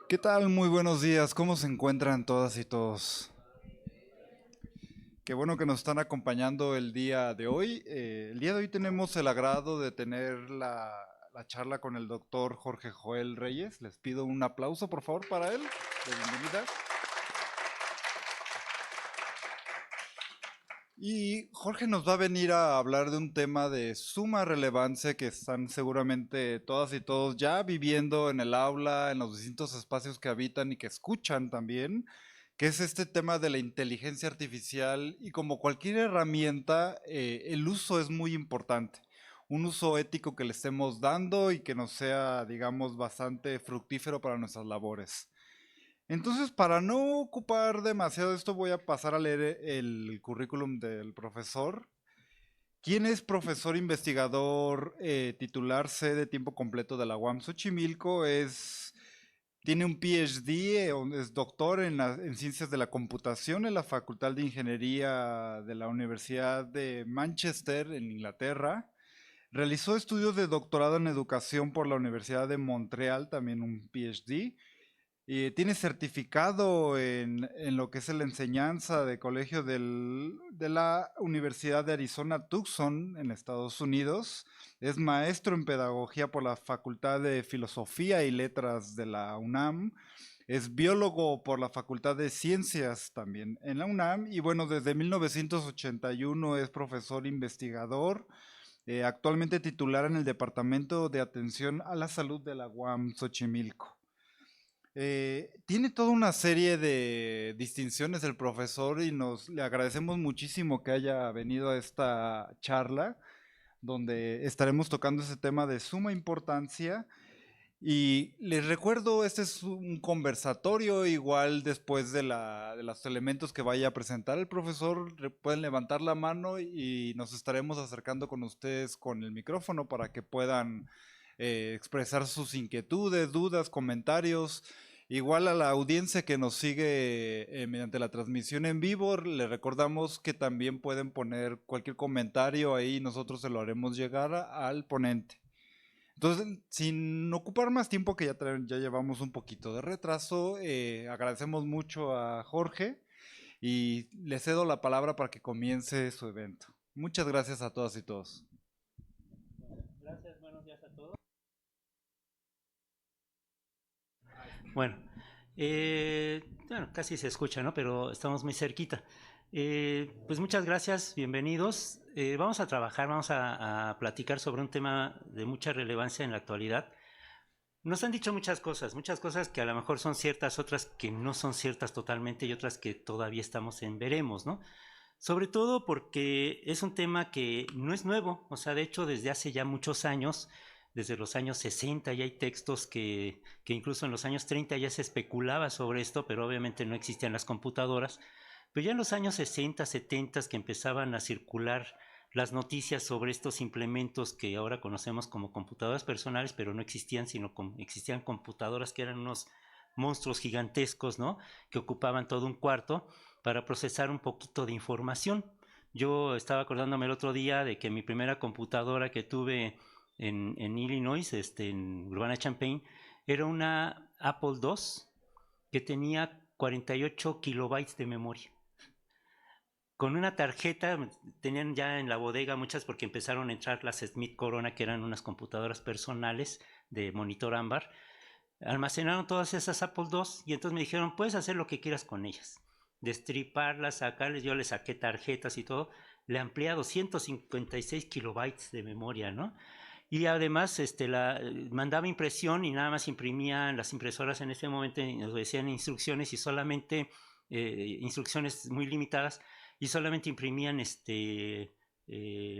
¿Qué tal? Muy buenos días. ¿Cómo se encuentran todas y todos? Qué bueno que nos están acompañando el día de hoy. El día de hoy tenemos el agrado de tener la charla con el doctor Jorge Joel Reyes. Les pido un aplauso, por favor, para él, de bienvenida. Y Jorge nos va a venir a hablar de un tema de suma relevancia que están seguramente todas y todos ya viviendo en el aula, en los distintos espacios que habitan y que escuchan también, que es este tema de la inteligencia artificial y como cualquier herramienta, el uso es muy importante. Un uso ético que le estemos dando y que nos sea, digamos, bastante fructífero para nuestras labores. Entonces, para no ocupar demasiado esto, voy a pasar a leer el currículum del profesor. ¿Quién es profesor investigador titular C de tiempo completo de la UAM Xochimilco? Tiene un PhD, es doctor en Ciencias de la Computación en la Facultad de Ingeniería de la Universidad de Manchester, en Inglaterra. Realizó estudios de doctorado en Educación por la Universidad de Montreal, también un PhD. Tiene certificado en lo que es la enseñanza de colegio de la Universidad de Arizona Tucson en Estados Unidos. Es maestro en pedagogía por la Facultad de Filosofía y Letras de la UNAM. Es biólogo por la Facultad de Ciencias también en la UNAM. Y bueno, desde 1981 es profesor investigador, actualmente titular en el Departamento de Atención a la Salud de la UAM Xochimilco. Tiene toda una serie de distinciones el profesor y nos le agradecemos muchísimo que haya venido a esta charla donde estaremos tocando ese tema de suma importancia. Y les recuerdo, este es un conversatorio, igual después de los elementos que vaya a presentar el profesor, pueden levantar la mano y nos estaremos acercando con ustedes con el micrófono para que puedan expresar sus inquietudes, dudas, comentarios. Igual a la audiencia que nos sigue mediante la transmisión en vivo, le recordamos que también pueden poner cualquier comentario ahí, nosotros se lo haremos llegar al ponente. Entonces, sin ocupar más tiempo, que ya llevamos un poquito de retraso, agradecemos mucho a Jorge y le cedo la palabra para que comience su evento. Muchas gracias a todas y todos. Gracias, buenos días a todos. Bueno, bueno, casi se escucha, ¿no? Pero estamos muy cerquita. Pues muchas gracias, bienvenidos. Vamos a trabajar, vamos a platicar sobre un tema de mucha relevancia en la actualidad. Nos han dicho muchas cosas que a lo mejor son ciertas, otras que no son ciertas totalmente y otras que todavía estamos en veremos, ¿no? Sobre todo porque es un tema que no es nuevo, o sea, de hecho desde hace ya muchos años, desde los años 60 ya hay textos que incluso en los años 30 ya se especulaba sobre esto, pero obviamente no existían las computadoras. Pero ya en los años 60, 70 que empezaban a circular las noticias sobre estos implementos que ahora conocemos como computadoras personales, pero no existían, sino existían computadoras que eran unos monstruos gigantescos, ¿no? Que ocupaban todo un cuarto para procesar un poquito de información. Yo estaba acordándome el otro día de que mi primera computadora que tuve en Illinois, en Urbana-Champaign, era una Apple II que tenía 48 kilobytes de memoria. Con una tarjeta, tenían ya en la bodega muchas porque empezaron a entrar las Smith Corona, que eran unas computadoras personales de monitor ámbar. Almacenaron todas esas Apple II y entonces me dijeron, puedes hacer lo que quieras con ellas. Destriparlas, sacarles, yo les saqué tarjetas y todo. Le amplié a 256 kilobytes de memoria, ¿no? Y además mandaba impresión y nada más imprimían las impresoras en ese momento, nos decían instrucciones y solamente instrucciones muy limitadas y solamente imprimían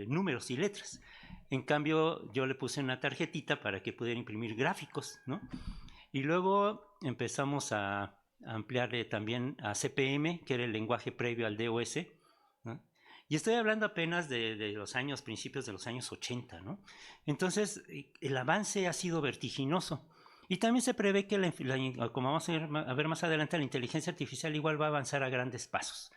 números y letras. En cambio, yo le puse una tarjetita para que pudiera imprimir gráficos, ¿no? Y luego empezamos a ampliarle también a CPM, que era el lenguaje previo al DOS, ¿no? Y estoy hablando apenas de los años, principios de los años 80, ¿no? Entonces, el avance ha sido vertiginoso. Y también se prevé que, como vamos a ver más adelante, la inteligencia artificial igual va a avanzar a grandes pasos.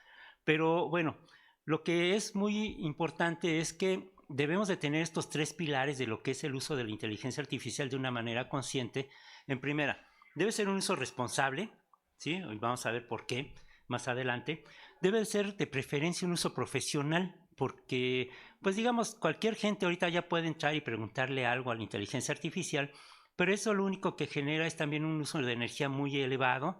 Pero bueno, lo que es muy importante es que debemos de tener estos tres pilares de lo que es el uso de la inteligencia artificial de una manera consciente. En primera, debe ser un uso responsable, ¿sí? Hoy vamos a ver por qué más adelante. Debe ser de preferencia un uso profesional, porque, pues digamos, cualquier gente ahorita ya puede entrar y preguntarle algo a la inteligencia artificial, pero eso lo único que genera es también un uso de energía muy elevado.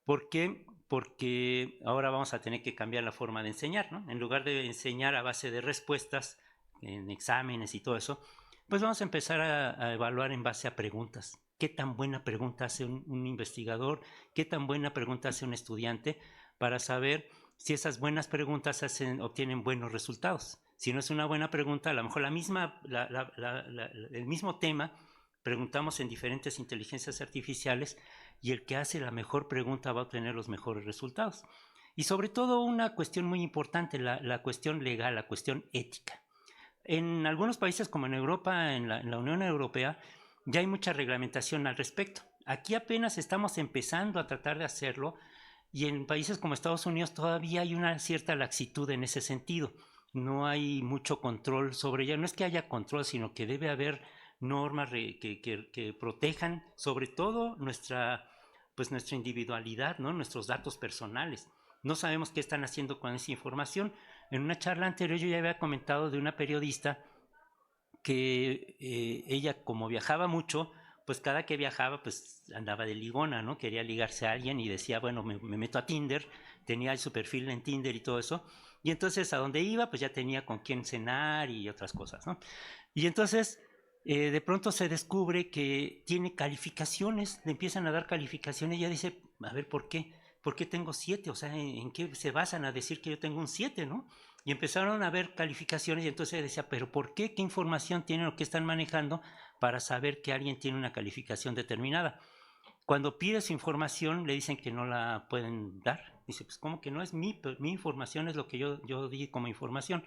¿Por qué? Porque ahora vamos a tener que cambiar la forma de enseñar, ¿no? En lugar de enseñar a base de respuestas en exámenes y todo eso, pues vamos a empezar a evaluar en base a preguntas. ¿Qué tan buena pregunta hace un investigador? ¿Qué tan buena pregunta hace un estudiante? Para saber si esas buenas preguntas obtienen buenos resultados. Si no es una buena pregunta, a lo mejor el mismo tema preguntamos en diferentes inteligencias artificiales y el que hace la mejor pregunta va a obtener los mejores resultados. Y sobre todo una cuestión muy importante, la cuestión legal, la cuestión ética. En algunos países como en Europa, en la Unión Europea, ya hay mucha reglamentación al respecto. Aquí apenas estamos empezando a tratar de hacerlo y en países como Estados Unidos todavía hay una cierta laxitud en ese sentido. No hay mucho control sobre ella. No es que haya control, sino que debe haber normas que protejan sobre todo nuestra individualidad, ¿no? Nuestros datos personales. No sabemos qué están haciendo con esa información. En una charla anterior yo ya había comentado de una periodista que ella, como viajaba mucho, pues cada que viajaba pues andaba de ligona, ¿no? Quería ligarse a alguien y decía, bueno, me meto a Tinder, tenía su perfil en Tinder y todo eso, y entonces a donde iba pues ya tenía con quién cenar y otras cosas, ¿no? Y entonces de pronto se descubre que tiene calificaciones, le empiezan a dar calificaciones y ella dice, a ver, ¿por qué? ¿Por qué tengo 7? O sea, ¿en qué se basan a decir que yo tengo un 7, no? Y empezaron a ver calificaciones y entonces decía, pero ¿por qué? ¿Qué información tienen o qué están manejando para saber que alguien tiene una calificación determinada? Cuando pide su información le dicen que no la pueden dar. Dice, pues ¿cómo que no? Es mi información, es lo que yo di como información.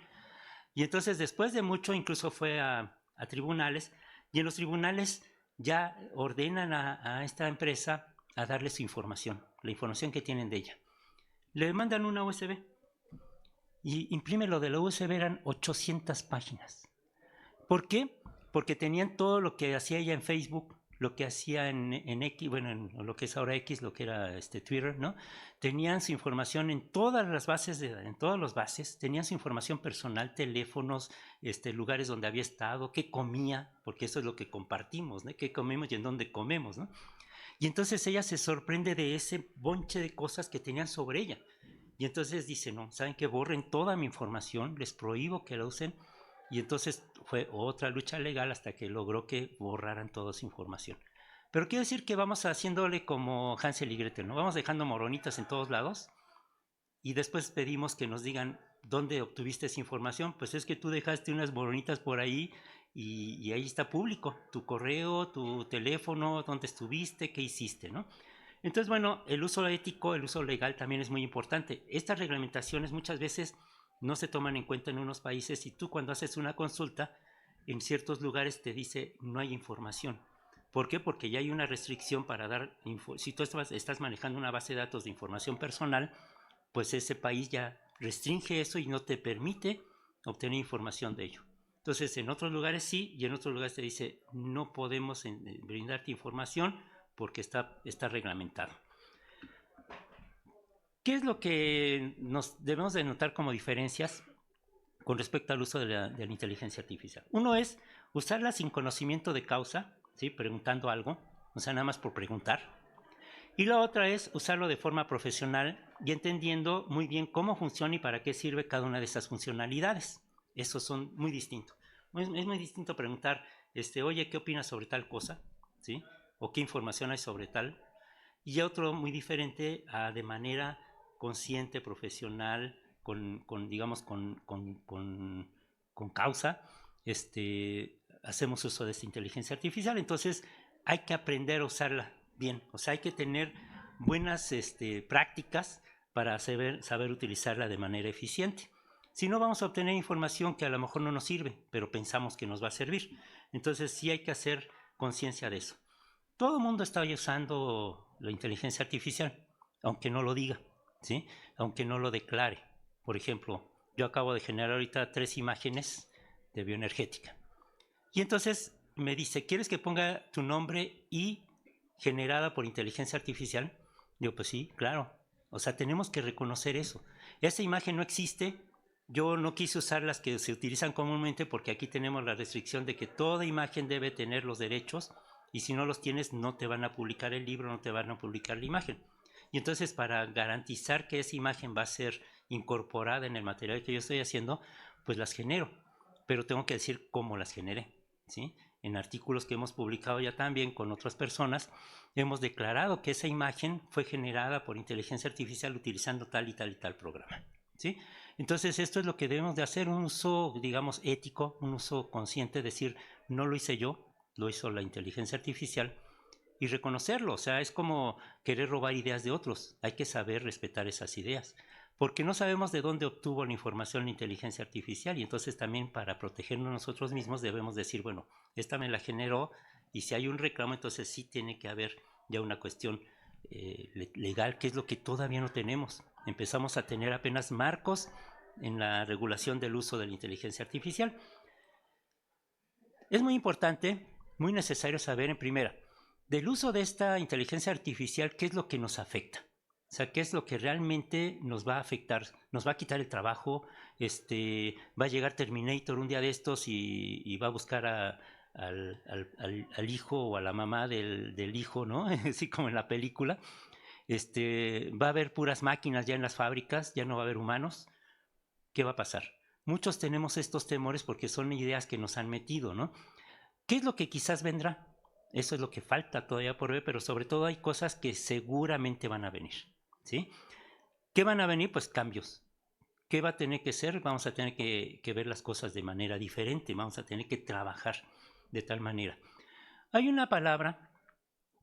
Y entonces después de mucho incluso fue a tribunales y en los tribunales ya ordenan a esta empresa a darle su información, la información que tienen de ella. Le mandan una USB y imprime lo de la USB, eran 800 páginas. ¿Por qué? Porque tenían todo lo que hacía ella en Facebook, lo que hacía en X, bueno, en lo que es ahora X, lo que era Twitter, ¿no? Tenían su información en todas las bases, en todas las bases, tenían su información personal, teléfonos, lugares donde había estado, qué comía, porque eso es lo que compartimos, ¿no? Qué comemos y en dónde comemos, ¿no? Y entonces ella se sorprende de ese bonche de cosas que tenían sobre ella. Y entonces dice, no, ¿saben qué? Borren toda mi información, les prohíbo que la usen. Y entonces fue otra lucha legal hasta que logró que borraran toda su información. Pero quiero decir que vamos haciéndole como Hansel y Gretel, ¿no? Vamos dejando moronitas en todos lados y después pedimos que nos digan dónde obtuviste esa información. Pues es que tú dejaste unas moronitas por ahí y ahí está público, tu correo, tu teléfono, dónde estuviste, qué hiciste, ¿no? Entonces, bueno, el uso ético, el uso legal también es muy importante. Estas reglamentaciones muchas veces no se toman en cuenta en unos países y tú cuando haces una consulta, en ciertos lugares te dice no hay información. ¿Por qué? Porque ya hay una restricción para dar, si tú estás manejando una base de datos de información personal, pues ese país ya restringe eso y no te permite obtener información de ello. Entonces, en otros lugares sí, y en otros lugares te dice, no podemos brindarte información porque está reglamentado. ¿Qué es lo que nos debemos de notar como diferencias con respecto al uso de la inteligencia artificial? Uno es usarla sin conocimiento de causa, ¿sí? Preguntando algo, o sea, nada más por preguntar. Y la otra es usarlo de forma profesional y entendiendo muy bien cómo funciona y para qué sirve cada una de esas funcionalidades. Esos son muy distintos. Es muy distinto preguntar, oye, ¿qué opinas sobre tal cosa? ¿Sí? O qué información hay sobre tal. Y otro muy diferente de manera consciente, profesional, digamos, con causa, hacemos uso de esta inteligencia artificial. Entonces hay que aprender a usarla bien. O sea, hay que tener buenas prácticas para saber utilizarla de manera eficiente. Si no, vamos a obtener información que a lo mejor no nos sirve, pero pensamos que nos va a servir. Entonces sí hay que hacer conciencia de eso. Todo el mundo está usando la inteligencia artificial, aunque no lo diga, ¿sí? Aunque no lo declare. Por ejemplo, yo acabo de generar ahorita 3 imágenes de bioenergética. Y entonces me dice, ¿quieres que ponga tu nombre y generada por inteligencia artificial. Digo, pues sí, claro. O sea, tenemos que reconocer eso. Esa imagen no existe. Yo no quise usar las que se utilizan comúnmente porque aquí tenemos la restricción de que toda imagen debe tener los derechos y si no los tienes no te van a publicar el libro, no te van a publicar la imagen. Y entonces para garantizar que esa imagen va a ser incorporada en el material que yo estoy haciendo, pues las genero. Pero tengo que decir cómo las generé, ¿sí? En artículos que hemos publicado ya también con otras personas, hemos declarado que esa imagen fue generada por inteligencia artificial utilizando tal y tal y tal programa, ¿sí? Entonces esto es lo que debemos de hacer, un uso, digamos, ético, un uso consciente, decir, no lo hice yo, lo hizo la inteligencia artificial, y reconocerlo. O sea, es como querer robar ideas de otros. Hay que saber respetar esas ideas, porque no sabemos de dónde obtuvo la información la inteligencia artificial, y entonces también para protegernos nosotros mismos debemos decir, bueno, esta me la generó, y si hay un reclamo, entonces sí tiene que haber ya una cuestión legal, que es lo que todavía no tenemos. Empezamos a tener apenas marcos en la regulación del uso de la inteligencia artificial. Es muy importante, muy necesario saber en primera, del uso de esta inteligencia artificial, qué es lo que nos afecta. O sea, qué es lo que realmente nos va a afectar, nos va a quitar el trabajo, va a llegar Terminator un día de estos y va a buscar al hijo o a la mamá del hijo, ¿no? Así como en la película. Va a haber puras máquinas ya en las fábricas, ya no va a haber humanos. ¿Qué va a pasar? Muchos tenemos estos temores porque son ideas que nos han metido, ¿no? ¿Qué es lo que quizás vendrá? Eso es lo que falta todavía por ver, pero sobre todo hay cosas que seguramente van a venir, ¿sí? ¿Qué van a venir? Pues cambios. ¿Qué va a tener que ser? Vamos a tener que ver las cosas de manera diferente, vamos a tener que trabajar de tal manera. Hay una palabra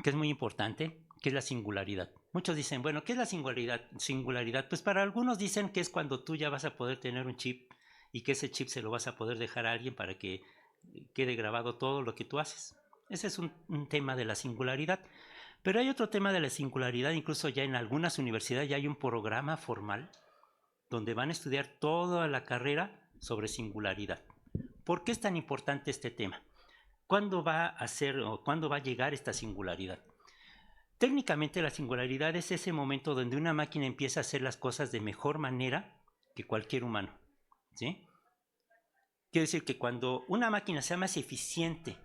que es muy importante, que es la singularidad. Muchos dicen, bueno, ¿qué es la singularidad? Singularidad, pues para algunos dicen que es cuando tú ya vas a poder tener un chip y que ese chip se lo vas a poder dejar a alguien para que quede grabado todo lo que tú haces. Ese es un tema de la singularidad. Pero hay otro tema de la singularidad, incluso ya en algunas universidades ya hay un programa formal donde van a estudiar toda la carrera sobre singularidad. ¿Por qué es tan importante este tema? ¿Cuándo va a ser o cuándo va a llegar esta singularidad? Técnicamente la singularidad es ese momento donde una máquina empieza a hacer las cosas de mejor manera que cualquier humano, ¿sí? Quiere decir que cuando una máquina sea más eficiente,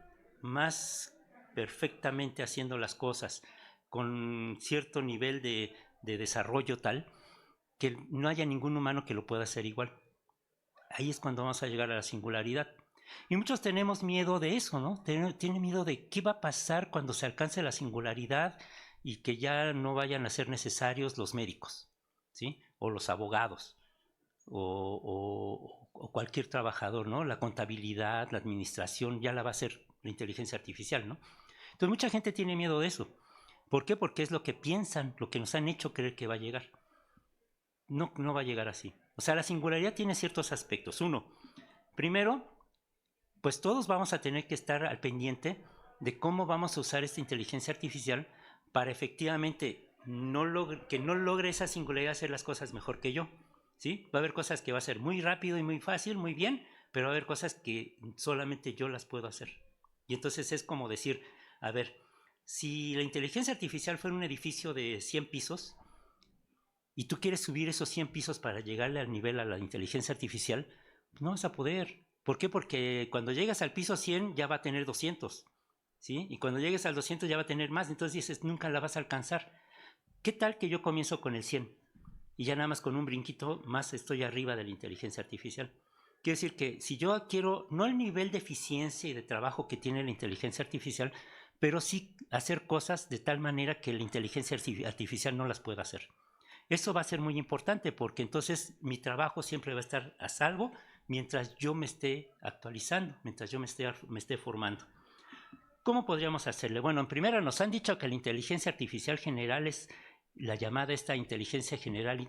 más perfectamente haciendo las cosas, con cierto nivel de desarrollo tal, que no haya ningún humano que lo pueda hacer igual. Ahí es cuando vamos a llegar a la singularidad. Y muchos tenemos miedo de eso, ¿no? Tienen miedo de qué va a pasar cuando se alcance la singularidad y que ya no vayan a ser necesarios los médicos, ¿sí? O los abogados, o cualquier trabajador, ¿no? La contabilidad, la administración, ya la va a hacer la inteligencia artificial, ¿no? Entonces mucha gente tiene miedo de eso. ¿Por qué? Porque es lo que piensan, lo que nos han hecho creer que va a llegar. No, no va a llegar así. O sea, la singularidad tiene ciertos aspectos. Uno, primero, pues todos vamos a tener que estar al pendiente de cómo vamos a usar esta inteligencia artificial para efectivamente que no logre esa singularidad hacer las cosas mejor que yo, ¿sí? Va a haber cosas que va a ser muy rápido y muy fácil, muy bien, pero va a haber cosas que solamente yo las puedo hacer. Y entonces es como decir, a ver, si la inteligencia artificial fuera un edificio de 100 pisos y tú quieres subir esos 100 pisos para llegarle al nivel a la inteligencia artificial, no vas a poder. ¿Por qué? Porque cuando llegas al piso 100 ya va a tener 200, ¿sí? Y cuando llegues al 200 ya va a tener más, entonces dices, nunca la vas a alcanzar. ¿Qué tal que yo comienzo con el 100 y ya nada más con un brinquito más estoy arriba de la inteligencia artificial? Quiere decir que si yo quiero, no el nivel de eficiencia y de trabajo que tiene la inteligencia artificial, pero sí hacer cosas de tal manera que la inteligencia artificial no las pueda hacer. Eso va a ser muy importante porque entonces mi trabajo siempre va a estar a salvo mientras yo me esté actualizando, mientras yo me esté formando. ¿Cómo podríamos hacerle? Bueno, en primera nos han dicho que la inteligencia artificial general es la llamada esta inteligencia general,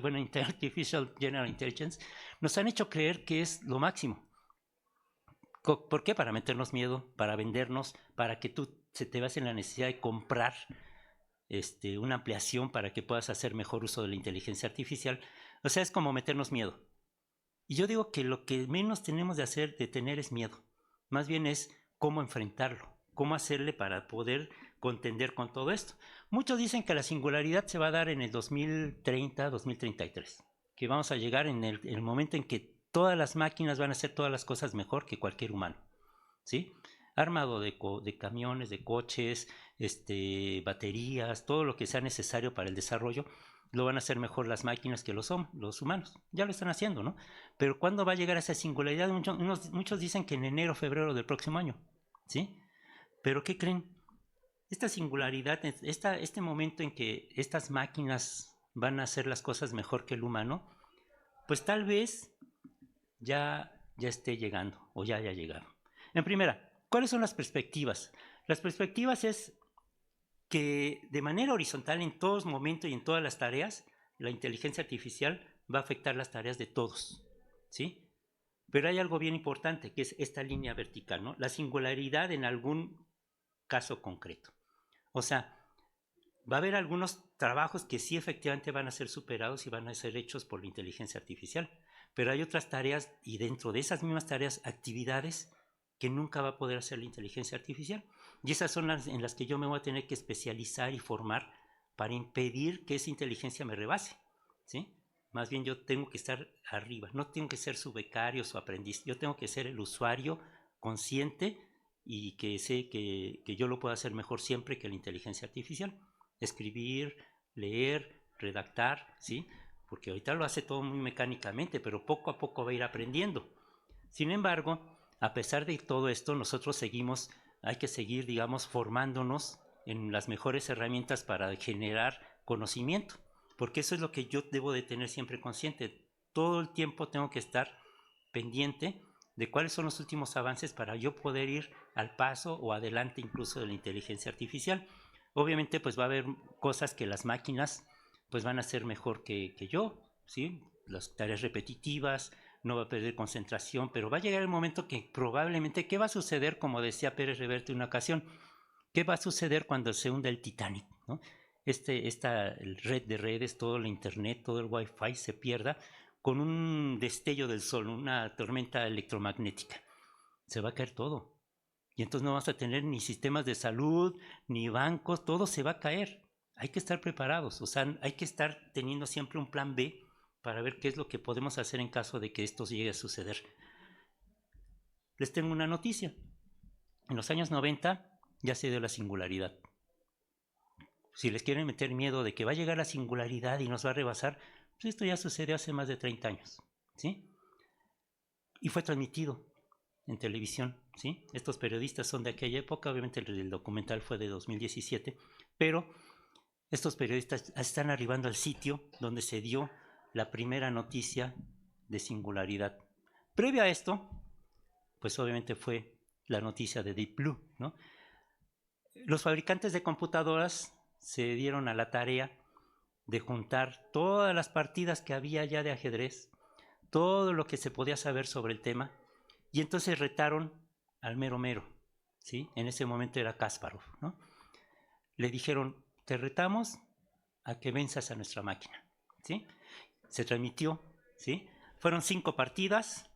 bueno, Artificial General Intelligence, nos han hecho creer que es lo máximo. ¿Por qué? Para meternos miedo, para vendernos, para que tú se te veas en la necesidad de comprar una ampliación para que puedas hacer mejor uso de la inteligencia artificial. O sea, es como meternos miedo. Y yo digo que lo que menos tenemos de tener es miedo. Más bien es cómo enfrentarlo, cómo hacerle para poder contender con todo esto. Muchos dicen que la singularidad se va a dar en el 2030, 2033, que vamos a llegar en el momento en que todas las máquinas van a hacer todas las cosas mejor que cualquier humano, ¿sí? Armado de camiones, de coches, baterías, todo lo que sea necesario para el desarrollo, lo van a hacer mejor las máquinas que los humanos. Ya lo están haciendo, ¿no? Pero ¿cuándo va a llegar a esa singularidad? Muchos dicen que en enero o febrero del próximo año, ¿sí? Pero ¿qué creen? Esta singularidad, este momento en que estas máquinas van a hacer las cosas mejor que el humano, pues tal vez ya esté llegando o ya haya llegado. En primera, ¿cuáles son las perspectivas? Las perspectivas es que de manera horizontal en todos momentos y en todas las tareas, la inteligencia artificial va a afectar las tareas de todos, ¿sí? Pero hay algo bien importante, que es esta línea vertical, ¿no? La singularidad en algún caso concreto. O sea, va a haber algunos trabajos que sí efectivamente van a ser superados y van a ser hechos por la inteligencia artificial, pero hay otras tareas y dentro de esas mismas tareas, actividades que nunca va a poder hacer la inteligencia artificial. Y esas son las en las que yo me voy a tener que especializar y formar para impedir que esa inteligencia me rebase, ¿sí? Más bien yo tengo que estar arriba, no tengo que ser su becario, su aprendiz, yo tengo que ser el usuario consciente y que sé que yo lo puedo hacer mejor siempre que la inteligencia artificial. Escribir, leer, redactar, ¿sí? Porque ahorita lo hace todo muy mecánicamente, pero poco a poco va a ir aprendiendo. Sin embargo, a pesar de todo esto, nosotros hay que seguir, digamos, formándonos en las mejores herramientas para generar conocimiento, porque eso es lo que yo debo de tener siempre consciente. Todo el tiempo tengo que estar pendiente de cuáles son los últimos avances para yo poder ir al paso o adelante incluso de la inteligencia artificial. Obviamente pues va a haber cosas que las máquinas pues van a hacer mejor que yo, ¿sí? Las tareas repetitivas, no va a perder concentración, pero va a llegar el momento que probablemente, ¿qué va a suceder? Como decía Pérez Reverte en una ocasión, ¿qué va a suceder cuando se hunda el Titanic, ¿no? Esta red de redes, todo el internet, todo el wifi se pierda con un destello del sol, una tormenta electromagnética. Se va a caer todo. Y entonces no vas a tener ni sistemas de salud, ni bancos, todo se va a caer. Hay que estar preparados, o sea, hay que estar teniendo siempre un plan B para ver qué es lo que podemos hacer en caso de que esto llegue a suceder. Les tengo una noticia. En los años 90 ya se dio la singularidad. Si les quieren meter miedo de que va a llegar la singularidad y nos va a rebasar, pues esto ya sucedió hace más de 30 años, ¿sí? Y fue transmitido en televisión, ¿sí? Estos periodistas son de aquella época, obviamente el documental fue de 2017, pero estos periodistas están arribando al sitio donde se dio la primera noticia de singularidad. Previo a esto, pues obviamente fue la noticia de Deep Blue, ¿no? Los fabricantes de computadoras se dieron a la tarea de juntar todas las partidas que había ya de ajedrez, todo lo que se podía saber sobre el tema, y entonces retaron al mero mero, ¿sí? En ese momento era Kasparov, ¿no? Le dijeron, te retamos a que venzas a nuestra máquina, ¿sí? Se transmitió, ¿sí? Fueron 5 partidas,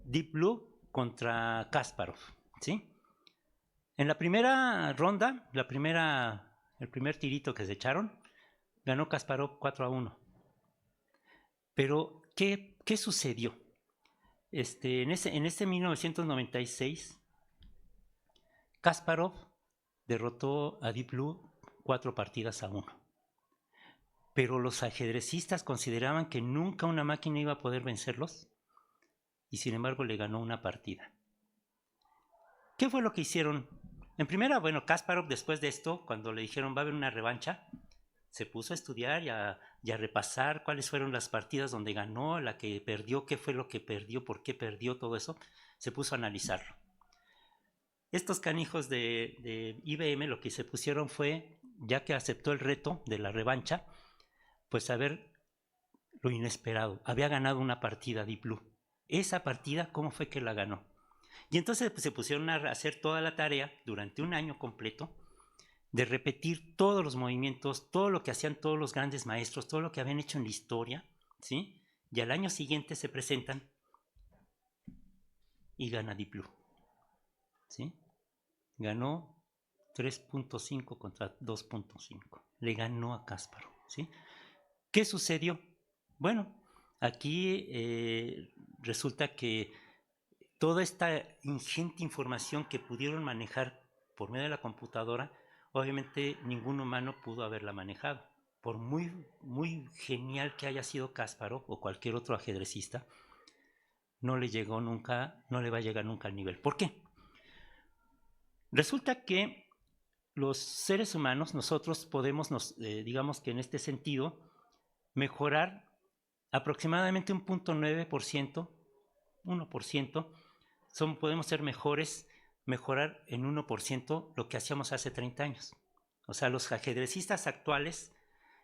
Deep Blue contra Kasparov, ¿sí? En la primera ronda, el primer tirito que se echaron, ganó Kasparov 4-1. Pero, ¿qué sucedió? En ese 1996, Kasparov derrotó a Deep Blue 4-1. Pero los ajedrecistas consideraban que nunca una máquina iba a poder vencerlos y sin embargo le ganó una partida. ¿Qué fue lo que hicieron? En primera, bueno, Kasparov después de esto, cuando le dijeron va a haber una revancha, se puso a estudiar y a repasar cuáles fueron las partidas donde ganó, la que perdió, qué fue lo que perdió, por qué perdió, todo eso. Se puso a analizarlo. Estos canijos de IBM lo que se pusieron fue, ya que aceptó el reto de la revancha, pues a ver lo inesperado. Había ganado una partida Deep Blue. Esa partida, ¿cómo fue que la ganó? Y entonces pues, se pusieron a hacer toda la tarea durante un año completo de repetir todos los movimientos, todo lo que hacían todos los grandes maestros, todo lo que habían hecho en la historia, ¿sí? Y al año siguiente se presentan y gana Deep Blue, ¿sí? Ganó 3.5 contra 2.5. Le ganó a Kasparov, ¿sí? ¿Qué sucedió? Bueno, aquí resulta que toda esta ingente información que pudieron manejar por medio de la computadora, obviamente ningún humano pudo haberla manejado. Por muy genial que haya sido Kasparov o cualquier otro ajedrecista, no le llegó nunca, no le va a llegar nunca al nivel. ¿Por qué? Resulta que los seres humanos, nosotros podemos, digamos que en este sentido, mejorar aproximadamente un 0.9%, 1%, podemos ser mejores, mejorar en 1% lo que hacíamos hace 30 años. O sea, los ajedrecistas actuales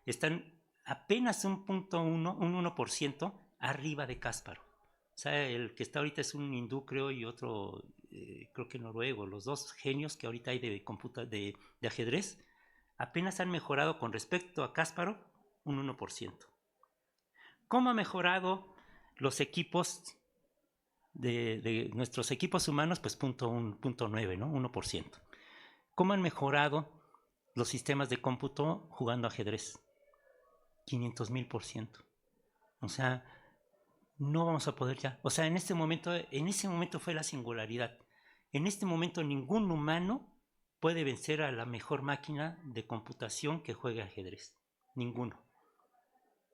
están apenas un 1% arriba de Kasparov. O sea, el que está ahorita es un hindú, creo, y otro, creo que noruego. Los dos genios que ahorita hay de ajedrez apenas han mejorado con respecto a Kasparov un 1%. ¿Cómo ha mejorado los equipos de nuestros equipos humanos? Pues 0.9, ¿no? 1%. ¿Cómo han mejorado los sistemas de cómputo jugando ajedrez? 500,000%. O sea, no vamos a poder ya. O sea, en ese momento fue la singularidad. En este momento ningún humano puede vencer a la mejor máquina de computación que juegue ajedrez. Ninguno.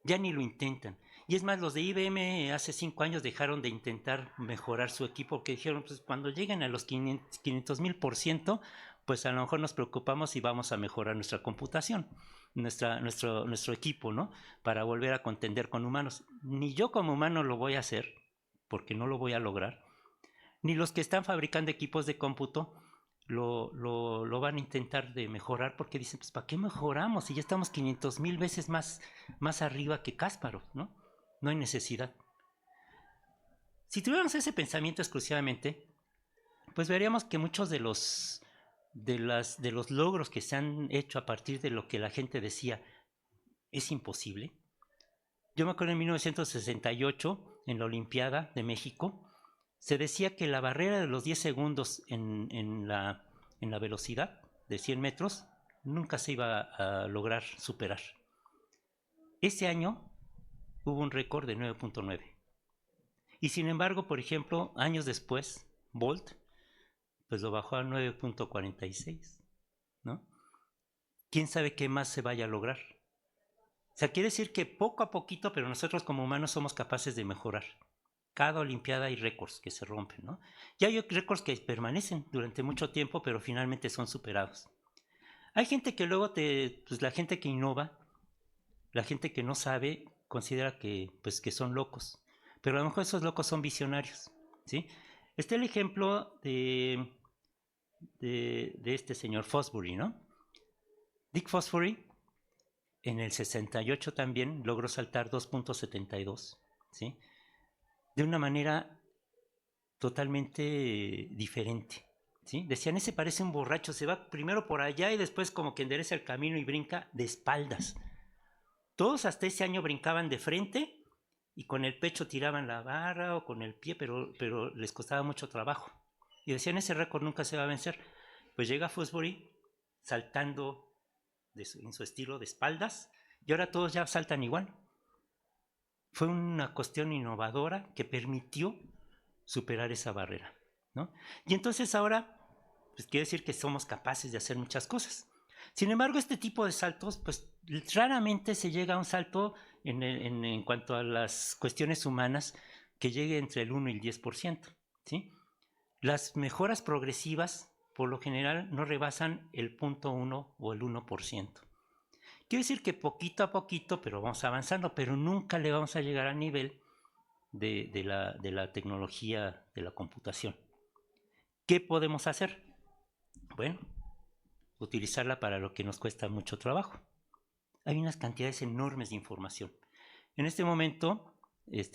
Ya ni lo intentan. Y es más, los de IBM hace 5 años dejaron de intentar mejorar su equipo porque dijeron, pues cuando lleguen a los 500,000%, pues a lo mejor nos preocupamos y vamos a mejorar nuestra computación, nuestro equipo, ¿no? Para volver a contender con humanos. Ni yo como humano lo voy a hacer, porque no lo voy a lograr, ni los que están fabricando equipos de cómputo lo van a intentar de mejorar porque dicen, pues ¿para qué mejoramos? Si ya estamos 500,000 veces más arriba que Kasparov, ¿no? No hay necesidad. Si tuviéramos ese pensamiento exclusivamente, pues veríamos que muchos de los logros que se han hecho a partir de lo que la gente decía es imposible. Yo me acuerdo en 1968, en la Olimpiada de México, se decía que la barrera de los 10 segundos en la velocidad de 100 metros nunca se iba a lograr superar. Ese año hubo un récord de 9.9. Y sin embargo, por ejemplo, años después, Bolt pues lo bajó a 9.46, ¿no? ¿Quién sabe qué más se vaya a lograr? O sea, quiere decir que poco a poquito, pero nosotros como humanos somos capaces de mejorar. Cada olimpiada hay récords que se rompen, ¿no? Y hay récords que permanecen durante mucho tiempo, pero finalmente son superados. Hay gente que luego pues la gente que innova, la gente que no sabe, considera que son locos. Pero a lo mejor esos locos son visionarios, ¿sí? Está el ejemplo de este señor Fosbury, ¿no? Dick Fosbury, en el 68 también logró saltar 2.72, ¿sí? De una manera totalmente diferente, ¿sí? Decían, ese parece un borracho, se va primero por allá y después como que endereza el camino y brinca de espaldas. Todos hasta ese año brincaban de frente y con el pecho tiraban la barra o con el pie, pero les costaba mucho trabajo. Y decían, ese récord nunca se va a vencer. Pues llega Fosbury saltando en su estilo de espaldas y ahora todos ya saltan igual. Fue una cuestión innovadora que permitió superar esa barrera, ¿no? Y entonces ahora, pues quiere decir que somos capaces de hacer muchas cosas. Sin embargo, este tipo de saltos, pues raramente se llega a un salto en cuanto a las cuestiones humanas que llegue entre el 1 y el 10%, ¿sí? Las mejoras progresivas, por lo general, no rebasan el 0.1 o el 1%. Quiere decir que poquito a poquito, pero vamos avanzando, pero nunca le vamos a llegar al nivel de la tecnología de la computación. ¿Qué podemos hacer? Bueno, utilizarla para lo que nos cuesta mucho trabajo. Hay unas cantidades enormes de información. En este momento,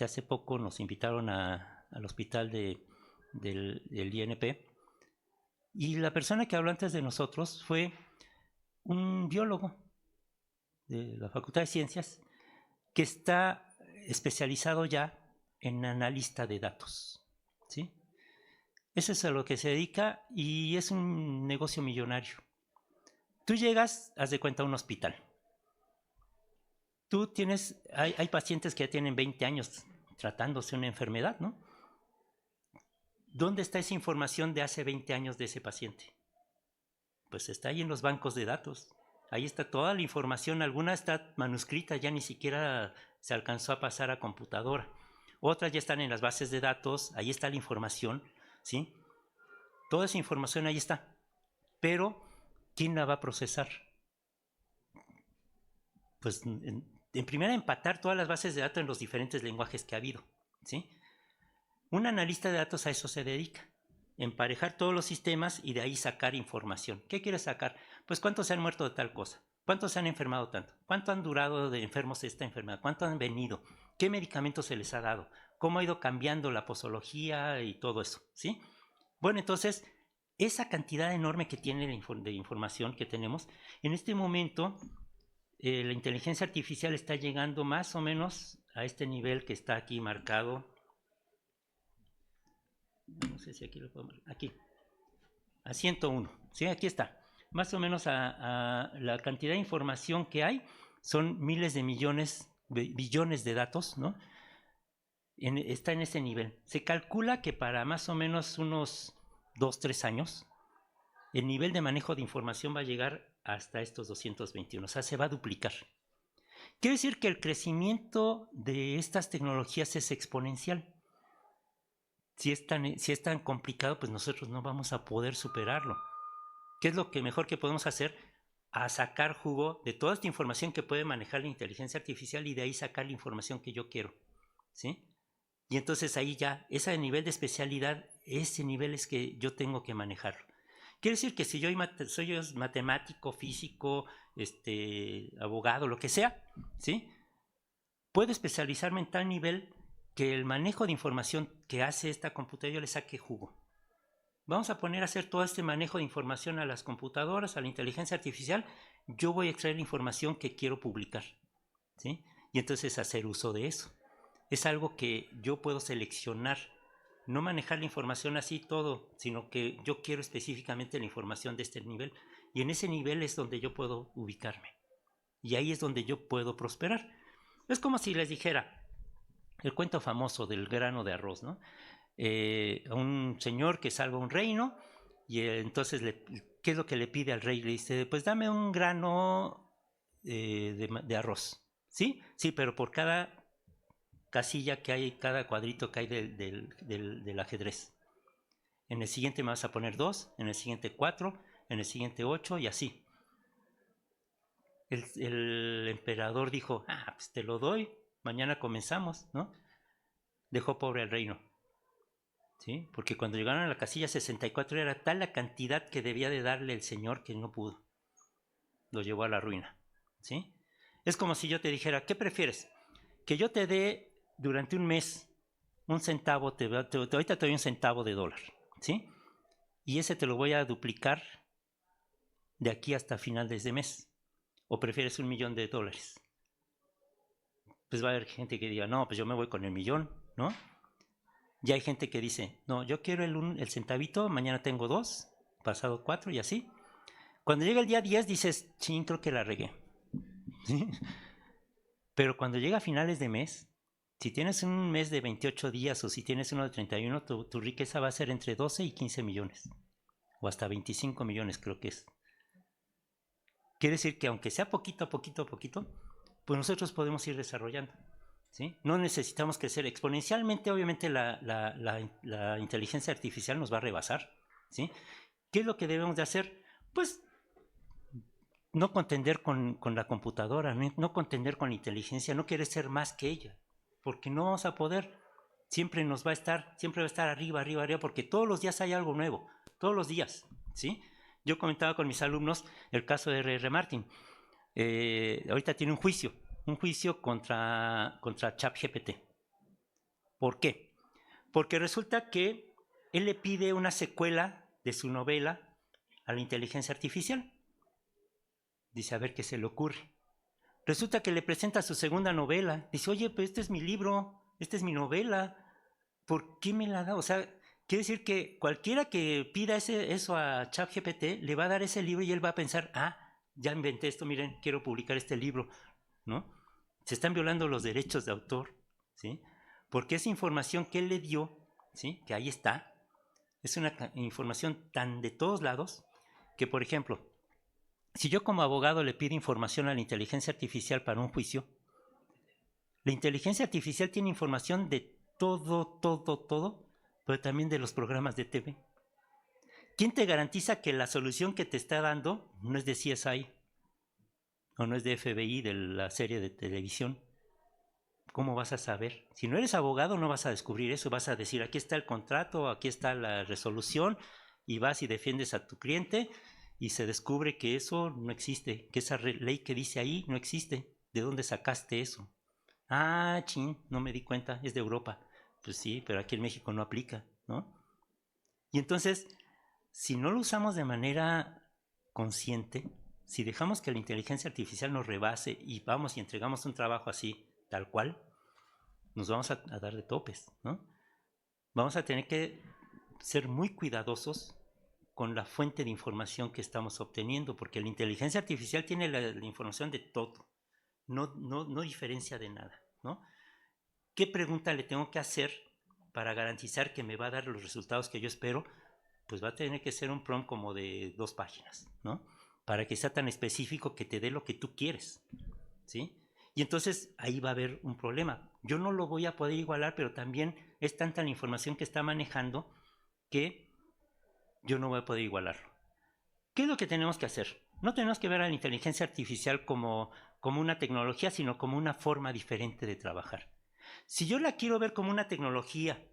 hace poco nos invitaron al hospital del INP y la persona que habló antes de nosotros fue un biólogo de la Facultad de Ciencias que está especializado ya en analista de datos, ¿sí? Eso es a lo que se dedica y es un negocio millonario. Tú llegas, haz de cuenta, a un hospital. Hay pacientes que ya tienen 20 años tratándose una enfermedad, ¿no? ¿Dónde está esa información de hace 20 años de ese paciente? Pues está ahí en los bancos de datos. Ahí está toda la información. Alguna está manuscrita, ya ni siquiera se alcanzó a pasar a computadora. Otras ya están en las bases de datos, ahí está la información, ¿sí? Toda esa información ahí está. Pero, ¿quién la va a procesar? Pues, en primera, empatar todas las bases de datos en los diferentes lenguajes que ha habido, ¿sí? Un analista de datos a eso se dedica. Emparejar todos los sistemas y de ahí sacar información. ¿Qué quiere sacar? Pues cuántos se han muerto de tal cosa, cuántos se han enfermado tanto, cuánto han durado de enfermos de esta enfermedad, cuánto han venido, qué medicamentos se les ha dado, cómo ha ido cambiando la posología y todo eso, ¿sí? Bueno, entonces, esa cantidad enorme que tiene de información que tenemos, en este momento la inteligencia artificial está llegando más o menos a este nivel que está aquí marcado. No sé si aquí lo podemos... Aquí. A 101. ¿Sí? Aquí está. Más o menos a la cantidad de información que hay son miles de millones, billones de datos, ¿no? Está en ese nivel. Se calcula que para más o menos unos 2-3 años, el nivel de manejo de información va a llegar hasta estos 221. O sea, se va a duplicar. Quiere decir que el crecimiento de estas tecnologías es exponencial. Si es tan complicado, pues nosotros no vamos a poder superarlo. ¿Qué es lo que mejor que podemos hacer? A sacar jugo de toda esta información que puede manejar la inteligencia artificial y de ahí sacar la información que yo quiero, ¿sí? Y entonces ahí ya, ese nivel de especialidad, ese nivel es que yo tengo que manejarlo. Quiere decir que si yo soy matemático, físico, abogado, lo que sea, ¿sí? Puedo especializarme en tal nivel que el manejo de información que hace esta computadora yo le saque jugo. Vamos a poner a hacer todo este manejo de información a las computadoras, a la inteligencia artificial. Yo voy a extraer la información que quiero publicar, ¿sí? Y entonces hacer uso de eso. Es algo que yo puedo seleccionar, no manejar la información así todo, sino que yo quiero específicamente la información de este nivel. Y en ese nivel es donde yo puedo ubicarme. Y ahí es donde yo puedo prosperar. Es como si les dijera el cuento famoso del grano de arroz, ¿no? A un señor que salva un reino y entonces, ¿qué es lo que le pide al rey? Le dice, pues dame un grano de arroz, ¿sí? Sí, pero por cada casilla que hay, cada cuadrito que hay del ajedrez. En el siguiente me vas a poner 2, en el siguiente 4, en el siguiente 8 y así. El emperador dijo, pues te lo doy, mañana comenzamos, ¿no? Dejó pobre al reino. ¿Sí? Porque cuando llegaron a la casilla 64 era tal la cantidad que debía de darle el señor que no pudo. Lo llevó a la ruina. ¿Sí? Es como si yo te dijera, ¿qué prefieres? Que yo te dé durante un mes un centavo, ahorita te doy un centavo de dólar, ¿sí? Y ese te lo voy a duplicar de aquí hasta final de ese mes. ¿O prefieres $1.000.000? Pues va a haber gente que diga, no, pues yo me voy con el millón, ¿no? Ya hay gente que dice, no, yo quiero el centavito, mañana tengo 2, pasado 4 y así. Cuando llega el día 10 dices, ching, creo que la regué. ¿Sí? Pero cuando llega a finales de mes, si tienes un mes de 28 días o si tienes uno de 31, tu riqueza va a ser entre 12 y 15 millones. O hasta 25 millones creo que es. Quiere decir que aunque sea poquito a poquito, pues nosotros podemos ir desarrollando. ¿Sí? No necesitamos crecer exponencialmente, obviamente la inteligencia artificial nos va a rebasar. ¿Sí? ¿Qué es lo que debemos de hacer? Pues no contender con la computadora, no contender con la inteligencia, no querer ser más que ella, porque no vamos a poder. Siempre va a estar arriba, porque todos los días hay algo nuevo, todos los días. ¿Sí? Yo comentaba con mis alumnos el caso de R.R. Martin. Ahorita tiene un juicio contra ChatGPT. ¿Por qué? Porque resulta que él le pide una secuela de su novela a la inteligencia artificial. Dice, a ver qué se le ocurre. Resulta que le presenta su segunda novela. Dice, oye, pues este es mi libro, esta es mi novela. ¿Por qué me la da? O sea, quiere decir que cualquiera que pida eso a ChatGPT le va a dar ese libro y él va a pensar, ya inventé esto, miren, quiero publicar este libro, ¿no? Se están violando los derechos de autor, ¿sí? Porque esa información que él le dio, ¿sí? Que ahí está, es una información tan de todos lados que, por ejemplo, si yo como abogado le pido información a la inteligencia artificial para un juicio, la inteligencia artificial tiene información de todo, pero también de los programas de TV. ¿Quién te garantiza que la solución que te está dando no es de CSI o no es de FBI, de la serie de televisión? ¿Cómo vas a saber? Si no eres abogado no vas a descubrir eso, vas a decir aquí está el contrato, aquí está la resolución y vas y defiendes a tu cliente y se descubre que eso no existe, que esa ley que dice ahí no existe. ¿De dónde sacaste eso? Ah, chin, no me di cuenta, es de Europa. Pues sí, pero aquí en México no aplica, ¿no? Y entonces, si no lo usamos de manera consciente, si dejamos que la inteligencia artificial nos rebase y vamos y entregamos un trabajo así, tal cual, nos vamos a dar de topes, ¿no? Vamos a tener que ser muy cuidadosos con la fuente de información que estamos obteniendo, porque la inteligencia artificial tiene la información de todo, no diferencia de nada, ¿no? ¿Qué pregunta le tengo que hacer para garantizar que me va a dar los resultados que yo espero? Pues va a tener que ser un prompt como de 2 páginas, ¿no? Para que sea tan específico que te dé lo que tú quieres, ¿sí? Y entonces ahí va a haber un problema. Yo no lo voy a poder igualar, pero también es tanta la información que está manejando que yo no voy a poder igualarlo. ¿Qué es lo que tenemos que hacer? No tenemos que ver a la inteligencia artificial como una tecnología, sino como una forma diferente de trabajar. Si yo la quiero ver como una tecnología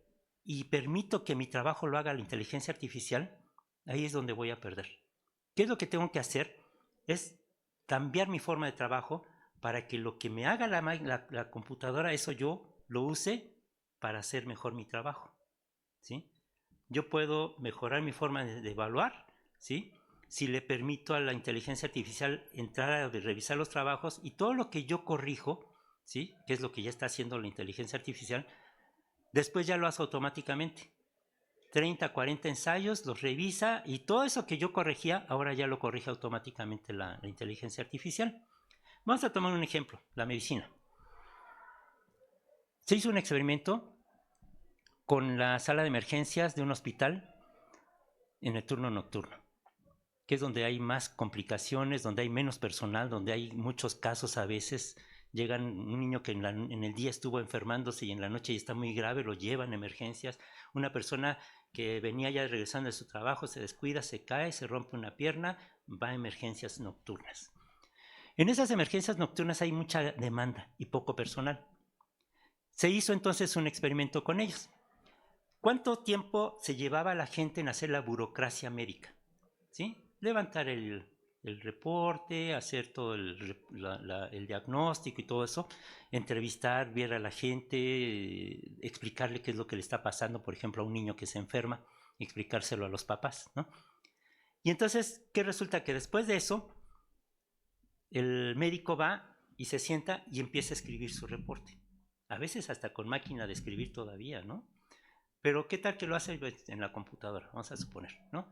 y permito que mi trabajo lo haga la inteligencia artificial, ahí es donde voy a perder. ¿Qué es lo que tengo que hacer? Es cambiar mi forma de trabajo para que lo que me haga la computadora, eso yo lo use para hacer mejor mi trabajo, ¿sí? Yo puedo mejorar mi forma de evaluar, ¿sí? Si le permito a la inteligencia artificial entrar a revisar los trabajos y todo lo que yo corrijo, ¿sí? Que es lo que ya está haciendo la inteligencia artificial, después ya lo hace automáticamente. 30, 40 ensayos, los revisa y todo eso que yo corregía, ahora ya lo corrige automáticamente la inteligencia artificial. Vamos a tomar un ejemplo, la medicina. Se hizo un experimento con la sala de emergencias de un hospital en el turno nocturno, que es donde hay más complicaciones, donde hay menos personal, donde hay muchos casos a veces. Llegan un niño que en el día estuvo enfermándose y en la noche ya está muy grave, lo llevan a emergencias. Una persona que venía ya regresando de su trabajo se descuida, se cae, se rompe una pierna, va a emergencias nocturnas. En esas emergencias nocturnas hay mucha demanda y poco personal. Se hizo entonces un experimento con ellos. ¿Cuánto tiempo se llevaba la gente en hacer la burocracia médica? ¿Sí? Levantar el reporte, hacer todo el diagnóstico y todo eso, entrevistar, ver a la gente, explicarle qué es lo que le está pasando, por ejemplo, a un niño que se enferma, explicárselo a los papás, ¿no? Y entonces, ¿qué resulta? Que después de eso, el médico va y se sienta y empieza a escribir su reporte. A veces hasta con máquina de escribir todavía, ¿no? Pero ¿qué tal que lo hace en la computadora? Vamos a suponer, ¿no?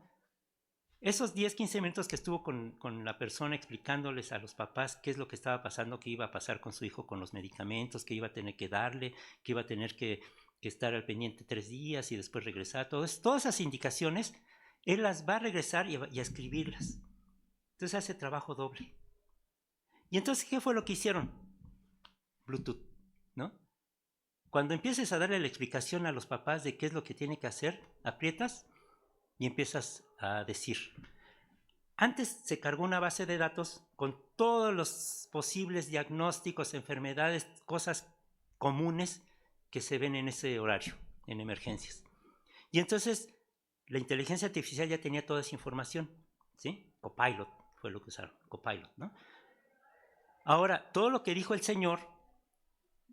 Esos 10, 15 minutos que estuvo con la persona explicándoles a los papás qué es lo que estaba pasando, qué iba a pasar con su hijo con los medicamentos, que iba a tener que darle, que iba a tener que estar al pendiente 3 días y después regresar, todas esas indicaciones, él las va a regresar y a escribirlas. Entonces hace trabajo doble. Y entonces, ¿qué fue lo que hicieron? Bluetooth, ¿no? Cuando empieces a darle la explicación a los papás de qué es lo que tiene que hacer, aprietas y empiezas a decir. Antes se cargó una base de datos con todos los posibles diagnósticos, enfermedades, cosas comunes que se ven en ese horario, en emergencias. Y entonces la inteligencia artificial ya tenía toda esa información, ¿sí? Copilot fue lo que usaron, Copilot, ¿no? Ahora, todo lo que dijo el señor,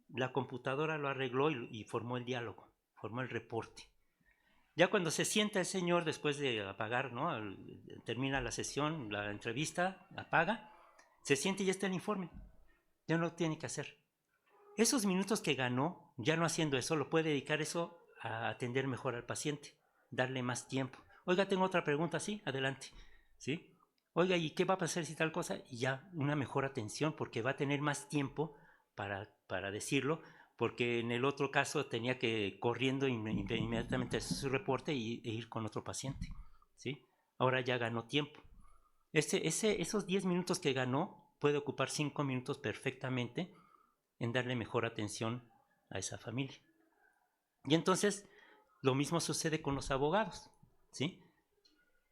la computadora lo arregló y formó el diálogo, formó el reporte. Ya cuando se sienta el señor después de apagar, ¿no? Termina la sesión, la entrevista, apaga, se siente y ya está el informe. Ya no lo tiene que hacer. Esos minutos que ganó, ya no haciendo eso, lo puede dedicar eso a atender mejor al paciente, darle más tiempo. Oiga, tengo otra pregunta, sí, adelante. ¿Sí? Oiga, ¿y qué va a pasar si tal cosa? Y ya una mejor atención porque va a tener más tiempo para decirlo, porque en el otro caso tenía que corriendo inmediatamente hacer su reporte e ir con otro paciente, ¿sí? Ahora ya ganó tiempo. Esos 10 minutos que ganó puede ocupar 5 minutos perfectamente en darle mejor atención a esa familia. Y entonces lo mismo sucede con los abogados, ¿sí?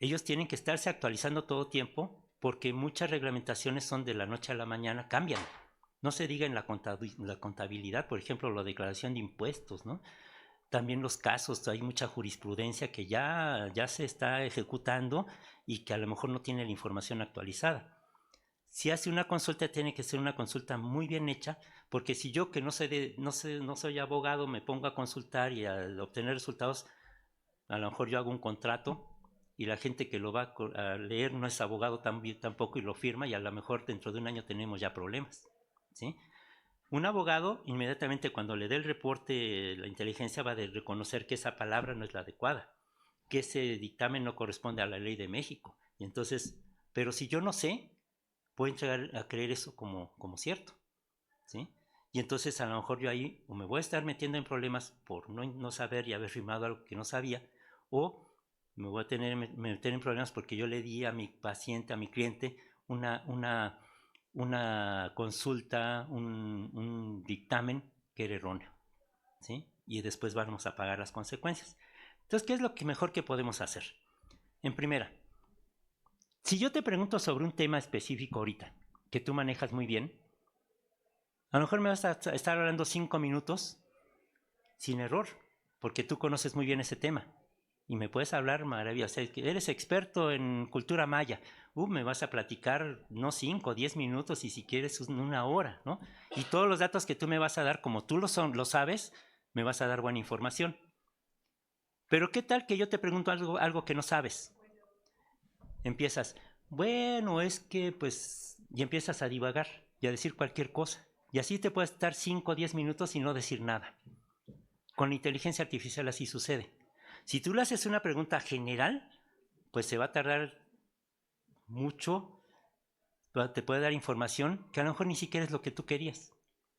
Ellos tienen que estarse actualizando todo tiempo porque muchas reglamentaciones son de la noche a la mañana, cambian. No se diga en la contabilidad, por ejemplo, la declaración de impuestos, ¿no? También los casos, hay mucha jurisprudencia que ya se está ejecutando y que a lo mejor no tiene la información actualizada. Si hace una consulta, tiene que ser una consulta muy bien hecha, porque si yo que no soy abogado me pongo a consultar y a obtener resultados, a lo mejor yo hago un contrato y la gente que lo va a leer no es abogado tampoco y lo firma y a lo mejor dentro de un año tenemos ya problemas, ¿sí? Un abogado inmediatamente cuando le dé el reporte la inteligencia va a reconocer que esa palabra no es la adecuada, que ese dictamen no corresponde a la ley de México. Y entonces, pero si yo no sé, puedo llegar a creer eso como cierto, ¿sí? Y entonces a lo mejor yo ahí o me voy a estar metiendo en problemas por no saber y haber firmado algo que no sabía, o me voy a meter en problemas porque yo le di a mi paciente, a mi cliente, una, una, una consulta, un dictamen que era erróneo, ¿sí? Y después vamos a pagar las consecuencias. Entonces, ¿qué es lo que mejor que podemos hacer? En primera, si yo te pregunto sobre un tema específico ahorita, que tú manejas muy bien, a lo mejor me vas a estar hablando 5 minutos sin error, porque tú conoces muy bien ese tema. Y me puedes hablar maravilloso. Eres experto en cultura maya. Me vas a platicar no 5, 10 minutos y si quieres una hora, ¿no? Y todos los datos que tú me vas a dar, como tú lo sabes, me vas a dar buena información. Pero ¿qué tal que yo te pregunto algo que no sabes? Empiezas, bueno, es que pues, y empiezas a divagar y a decir cualquier cosa. Y así te puedes estar 5 o 10 minutos y no decir nada. Con la inteligencia artificial así sucede. Si tú le haces una pregunta general, pues se va a tardar mucho, te puede dar información que a lo mejor ni siquiera es lo que tú querías.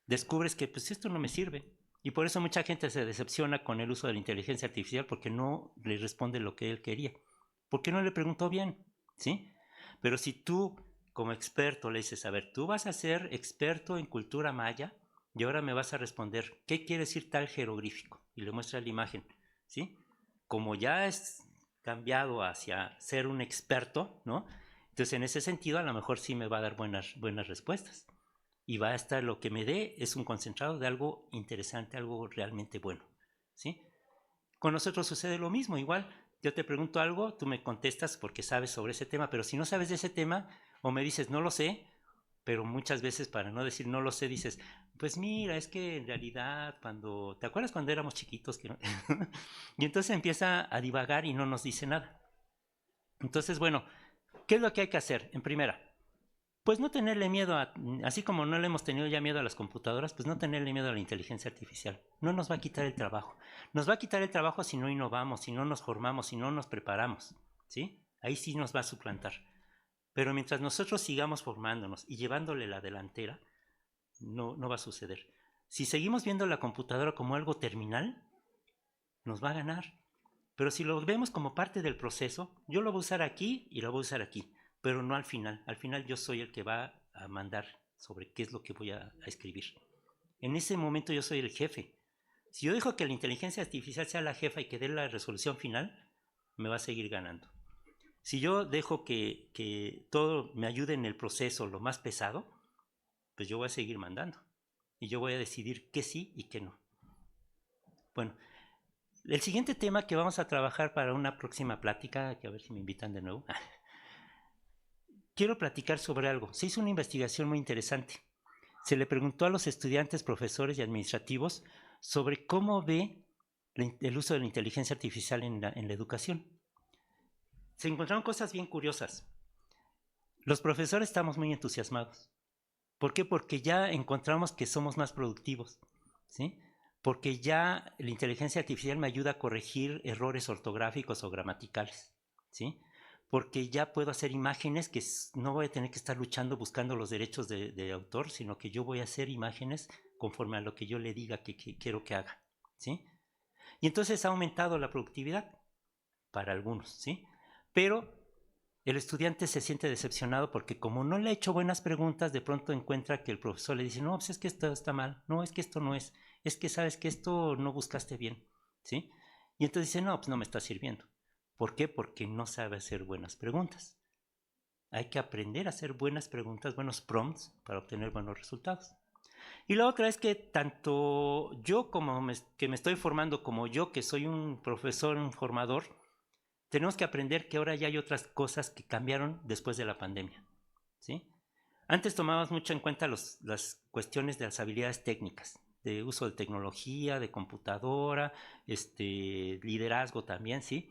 Descubres que pues esto no me sirve. Y por eso mucha gente se decepciona con el uso de la inteligencia artificial porque no le responde lo que él quería. Porque no le preguntó bien, ¿sí? Pero si tú como experto le dices, a ver, tú vas a ser experto en cultura maya y ahora me vas a responder, ¿qué quiere decir tal jeroglífico? Y le muestra la imagen, ¿sí? Como ya es cambiado hacia ser un experto, ¿no? Entonces, en ese sentido, a lo mejor sí me va a dar buenas respuestas. Y va a estar, lo que me dé es un concentrado de algo interesante, algo realmente bueno, ¿sí? Con nosotros sucede lo mismo, igual. Yo te pregunto algo, tú me contestas porque sabes sobre ese tema, pero si no sabes de ese tema, o me dices no lo sé, pero muchas veces para no decir no lo sé, dices, pues mira, es que en realidad cuando, ¿te acuerdas cuando éramos chiquitos? Que no? Y entonces empieza a divagar y no nos dice nada. Entonces, bueno, ¿qué es lo que hay que hacer? En primera, pues no tenerle miedo así como no le hemos tenido ya miedo a las computadoras, pues no tenerle miedo a la inteligencia artificial. No nos va a quitar el trabajo. Nos va a quitar el trabajo si no innovamos, si no nos formamos, si no nos preparamos, ¿sí? Ahí sí nos va a suplantar. Pero mientras nosotros sigamos formándonos y llevándole la delantera, no va a suceder. Si seguimos viendo la computadora como algo terminal, nos va a ganar. Pero si lo vemos como parte del proceso, yo lo voy a usar aquí y lo voy a usar aquí, pero no al final. Al final yo soy el que va a mandar sobre qué es lo que voy a escribir. En ese momento yo soy el jefe. Si yo dejo que la inteligencia artificial sea la jefa y que dé la resolución final, me va a seguir ganando. Si yo dejo que todo me ayude en el proceso, lo más pesado, pues yo voy a seguir mandando. Y yo voy a decidir qué sí y qué no. Bueno, el siguiente tema que vamos a trabajar para una próxima plática, que a ver si me invitan de nuevo, quiero platicar sobre algo. Se hizo una investigación muy interesante. Se le preguntó a los estudiantes, profesores y administrativos sobre cómo ve el uso de la inteligencia artificial en la educación. Se encontraron cosas bien curiosas. Los profesores estamos muy entusiasmados. ¿Por qué? Porque ya encontramos que somos más productivos, ¿sí? Porque ya la inteligencia artificial me ayuda a corregir errores ortográficos o gramaticales, ¿sí? porque ya puedo hacer imágenes que no voy a tener que estar luchando buscando los derechos de autor, sino que yo voy a hacer imágenes conforme a lo que yo le diga que quiero que haga, ¿sí? Y entonces ha aumentado la productividad para algunos, ¿sí? Pero el estudiante se siente decepcionado porque como no le ha hecho buenas preguntas, de pronto encuentra que el profesor le dice, no, pues es que esto está mal, no, es que esto no es que sabes que esto no buscaste bien, ¿sí? Y entonces dice, no, pues no me está sirviendo. ¿Por qué? Porque no sabe hacer buenas preguntas. Hay que aprender a hacer buenas preguntas, buenos prompts para obtener buenos resultados. Y la otra es que tanto yo que me estoy formando como yo que soy un profesor, un formador, tenemos que aprender que ahora ya hay otras cosas que cambiaron después de la pandemia, ¿sí? Antes tomabas mucho en cuenta las cuestiones de las habilidades técnicas, de uso de tecnología, de computadora, liderazgo también, ¿sí?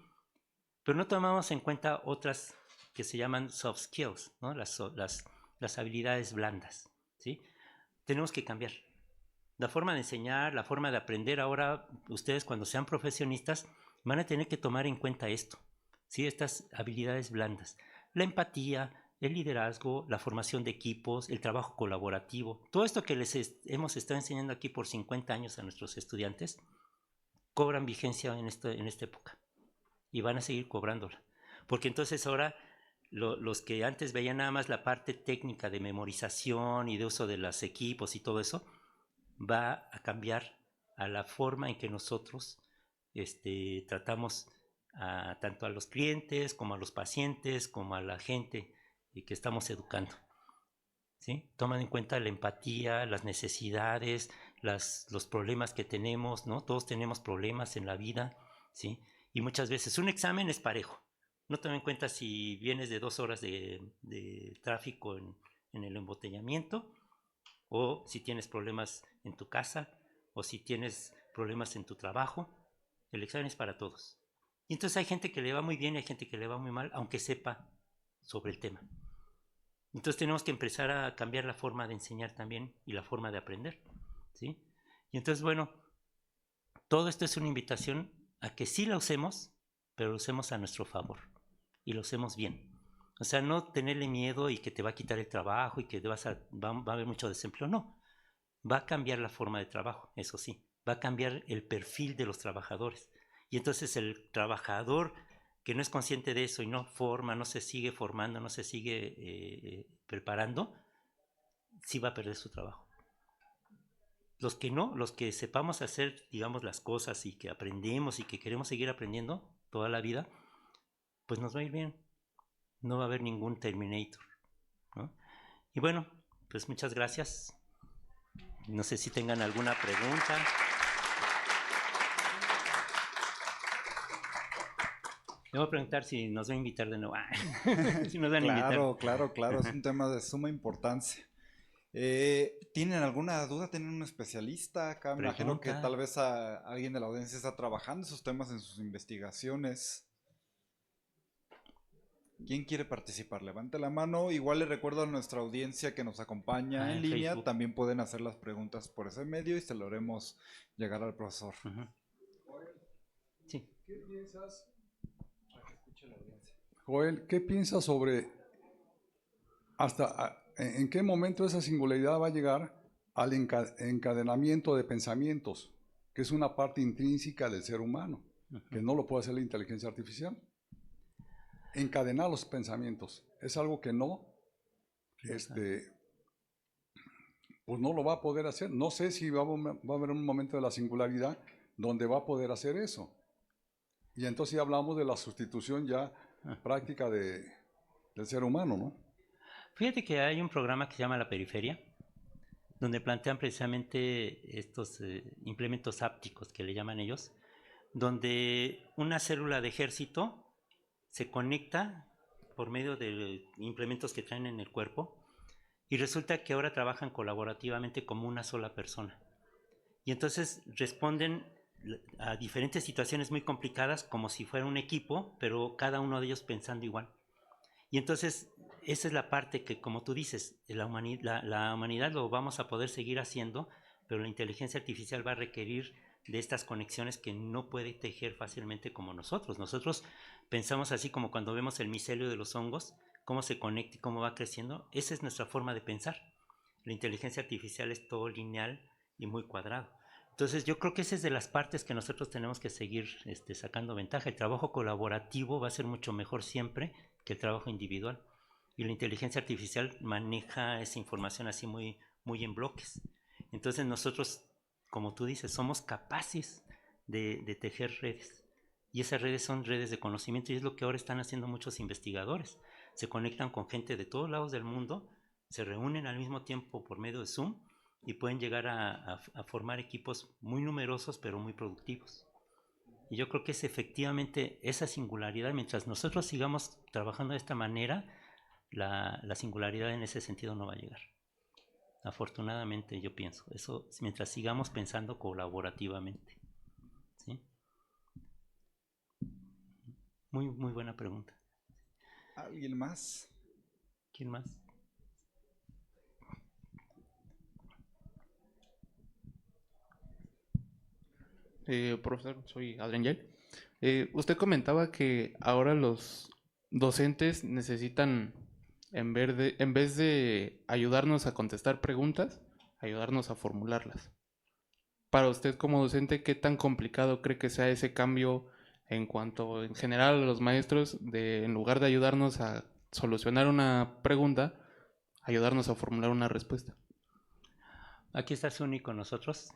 Pero no tomamos en cuenta otras que se llaman soft skills, ¿no? Las habilidades blandas, ¿sí? Tenemos que cambiar. La forma de enseñar, la forma de aprender ahora, ustedes cuando sean profesionistas van a tener que tomar en cuenta esto, ¿sí? Estas habilidades blandas. La empatía, el liderazgo, la formación de equipos, el trabajo colaborativo. Todo esto que hemos estado enseñando aquí por 50 años a nuestros estudiantes, cobran vigencia en esta época y van a seguir cobrándola. Porque entonces ahora los que antes veían nada más la parte técnica de memorización y de uso de los equipos y todo eso, va a cambiar a la forma en que nosotros tratamos tanto a los clientes como a los pacientes como a la gente que estamos educando, ¿sí? Toman en cuenta la empatía, las necesidades, los problemas que tenemos, ¿no? Todos tenemos problemas en la vida, ¿sí? Y muchas veces un examen es parejo. No toman en cuenta si vienes de 2 horas de tráfico en el embotellamiento, o si tienes problemas en tu casa, o si tienes problemas en tu trabajo. El examen es para todos. Y entonces hay gente que le va muy bien y hay gente que le va muy mal, aunque sepa sobre el tema. Entonces tenemos que empezar a cambiar la forma de enseñar también y la forma de aprender, ¿sí? Y entonces, bueno, todo esto es una invitación a que sí la usemos, pero lo usemos a nuestro favor y lo usemos bien. O sea, no tenerle miedo y que te va a quitar el trabajo y que va a haber mucho desempleo. No, va a cambiar la forma de trabajo, eso sí, va a cambiar el perfil de los trabajadores. Y entonces el trabajador que no es consciente de eso y no forma, no se sigue formando, no se sigue preparando, sí va a perder su trabajo. Los que no, los que sepamos hacer, digamos, las cosas y que aprendemos y que queremos seguir aprendiendo toda la vida, pues nos va a ir bien. No va a haber ningún Terminator, ¿no? Y bueno, pues muchas gracias. No sé si tengan alguna pregunta. Le voy a preguntar si nos va a invitar de nuevo. Si nos van a invitar. Claro, claro, claro, es un tema de suma importancia. ¿Tienen alguna duda? ¿Tienen un especialista acá? Me imagino que Pregunta. tal vez alguien de la audiencia está trabajando esos temas en sus investigaciones. ¿Quién quiere participar? Levante la mano. Igual le recuerdo a nuestra audiencia que nos acompaña en En línea. Facebook. También pueden hacer las preguntas por ese medio y se lo haremos llegar al profesor. Sí. ¿Qué piensas? Joel, ¿qué piensas sobre en qué momento esa singularidad va a llegar al encadenamiento de pensamientos, que es una parte intrínseca del ser humano, que no lo puede hacer la inteligencia artificial? Encadenar los pensamientos es algo que pues no lo va a poder hacer. No sé si va a haber un momento de la singularidad donde va a poder hacer eso. Y entonces ya hablamos de la sustitución ya práctica del ser humano, ¿no? Fíjate que hay un programa que se llama La Periferia, donde plantean precisamente estos implementos ápticos que le llaman ellos, donde una célula de ejército se conecta por medio de implementos que traen en el cuerpo y resulta que ahora trabajan colaborativamente como una sola persona. Y entonces responden a diferentes situaciones muy complicadas como si fuera un equipo, pero cada uno de ellos pensando igual. Y entonces esa es la parte que, como tú dices, la humanidad lo vamos a poder seguir haciendo, pero la inteligencia artificial va a requerir de estas conexiones que no puede tejer fácilmente como nosotros. Nosotros pensamos así como cuando vemos el micelio de los hongos, cómo se conecta y cómo va creciendo. Esa es nuestra forma de pensar. La inteligencia artificial es todo lineal y muy cuadrado. Entonces yo creo que esa es de las partes que nosotros tenemos que seguir sacando ventaja. El trabajo colaborativo va a ser mucho mejor siempre que el trabajo individual. Y la inteligencia artificial maneja esa información así muy, muy en bloques. Entonces nosotros, como tú dices, somos capaces de tejer redes. Y esas redes son redes de conocimiento y es lo que ahora están haciendo muchos investigadores. Se conectan con gente de todos lados del mundo, se reúnen al mismo tiempo por medio de Zoom y pueden llegar a formar equipos muy numerosos pero muy productivos. Y yo creo que es efectivamente esa singularidad, mientras nosotros sigamos trabajando de esta manera, la singularidad en ese sentido no va a llegar. Afortunadamente yo pienso, eso mientras sigamos pensando colaborativamente. ¿Sí? Muy, muy buena pregunta. ¿Alguien más? ¿Quién más? Profesor, soy Adrián Yel. Usted comentaba que ahora los docentes necesitan, en vez de ayudarnos a contestar preguntas, ayudarnos a formularlas. Para usted como docente, ¿qué tan complicado cree que sea ese cambio en cuanto en general a los maestros de en lugar de ayudarnos a solucionar una pregunta, ayudarnos a formular una respuesta? Aquí está Suni con nosotros.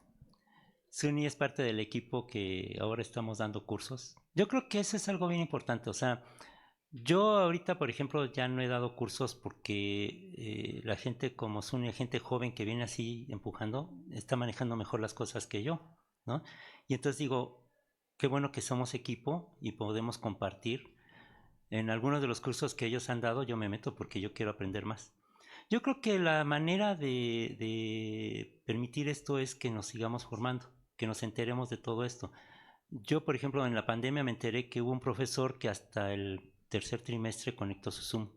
Suni es parte del equipo que ahora estamos dando cursos. Yo creo que eso es algo bien importante. O sea, yo ahorita, por ejemplo, ya no he dado cursos porque la gente como Suni, la gente joven que viene así empujando, está manejando mejor las cosas que yo, ¿no? Y entonces digo, qué bueno que somos equipo y podemos compartir. En algunos de los cursos que ellos han dado yo me meto porque yo quiero aprender más. Yo creo que la manera de permitir esto es que nos sigamos formando, que nos enteremos de todo esto. Yo, por ejemplo, en la pandemia me enteré que hubo un profesor que hasta el tercer trimestre conectó su Zoom.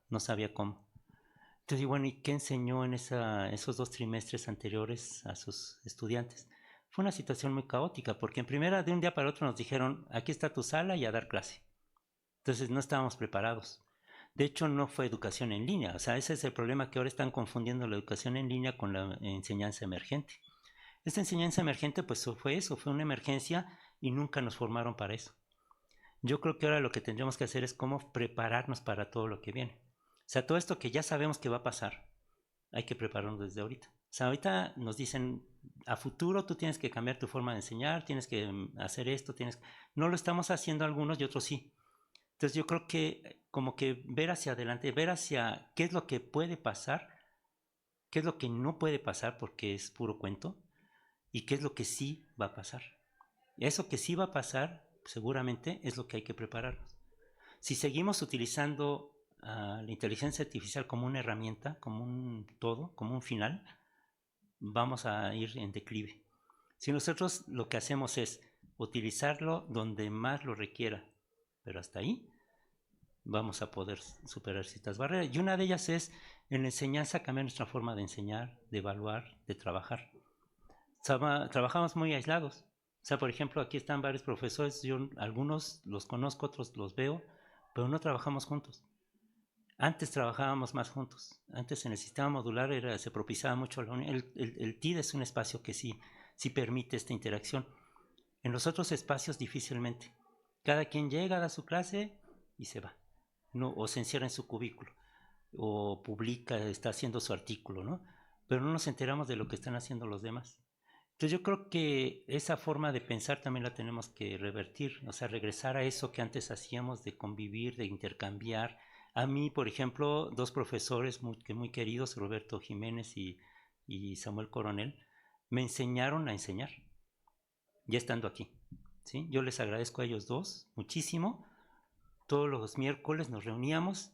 No sabía cómo. Entonces, bueno, ¿y qué enseñó en esos 2 trimestres anteriores a sus estudiantes? Fue una situación muy caótica, porque en primera, de un día para otro nos dijeron, aquí está tu sala y a dar clase. Entonces no estábamos preparados. De hecho, no fue educación en línea. O sea, ese es el problema, que ahora están confundiendo la educación en línea con la enseñanza emergente. Esta enseñanza emergente, pues fue eso, fue una emergencia y nunca nos formaron para eso. Yo creo que ahora lo que tendríamos que hacer es cómo prepararnos para todo lo que viene. O sea, todo esto que ya sabemos que va a pasar, hay que prepararnos desde ahorita. O sea, ahorita nos dicen, a futuro tú tienes que cambiar tu forma de enseñar, tienes que hacer esto, tienes... No lo estamos haciendo algunos y otros sí. Entonces yo creo que como que ver hacia adelante, ver hacia qué es lo que puede pasar, qué es lo que no puede pasar porque es puro cuento y qué es lo que sí va a pasar. Eso que sí va a pasar seguramente es lo que hay que prepararnos. Si seguimos utilizando la inteligencia artificial como una herramienta, como un todo, como un final, vamos a ir en declive. Si nosotros lo que hacemos es utilizarlo donde más lo requiera, pero hasta ahí, vamos a poder superar ciertas barreras. Y una de ellas es en la enseñanza cambiar nuestra forma de enseñar, de evaluar, de trabajar. Trabajamos muy aislados. O sea, por ejemplo, aquí están varios profesores, yo algunos los conozco, otros los veo, pero no trabajamos juntos. Antes trabajábamos más juntos. Antes en el sistema modular se propiciaba mucho la unión. El TID es un espacio que sí permite esta interacción. En los otros espacios difícilmente. Cada quien llega, da su clase y se va. No, o se encierra en su cubículo, o publica, está haciendo su artículo, ¿no? Pero no nos enteramos de lo que están haciendo los demás. Entonces yo creo que esa forma de pensar también la tenemos que revertir, o sea, regresar a eso que antes hacíamos de convivir, de intercambiar. A mí, por ejemplo, dos profesores muy queridos, Roberto Jiménez y Samuel Coronel, me enseñaron a enseñar, ya estando aquí. ¿Sí? Yo les agradezco a ellos dos muchísimo. Todos los miércoles nos reuníamos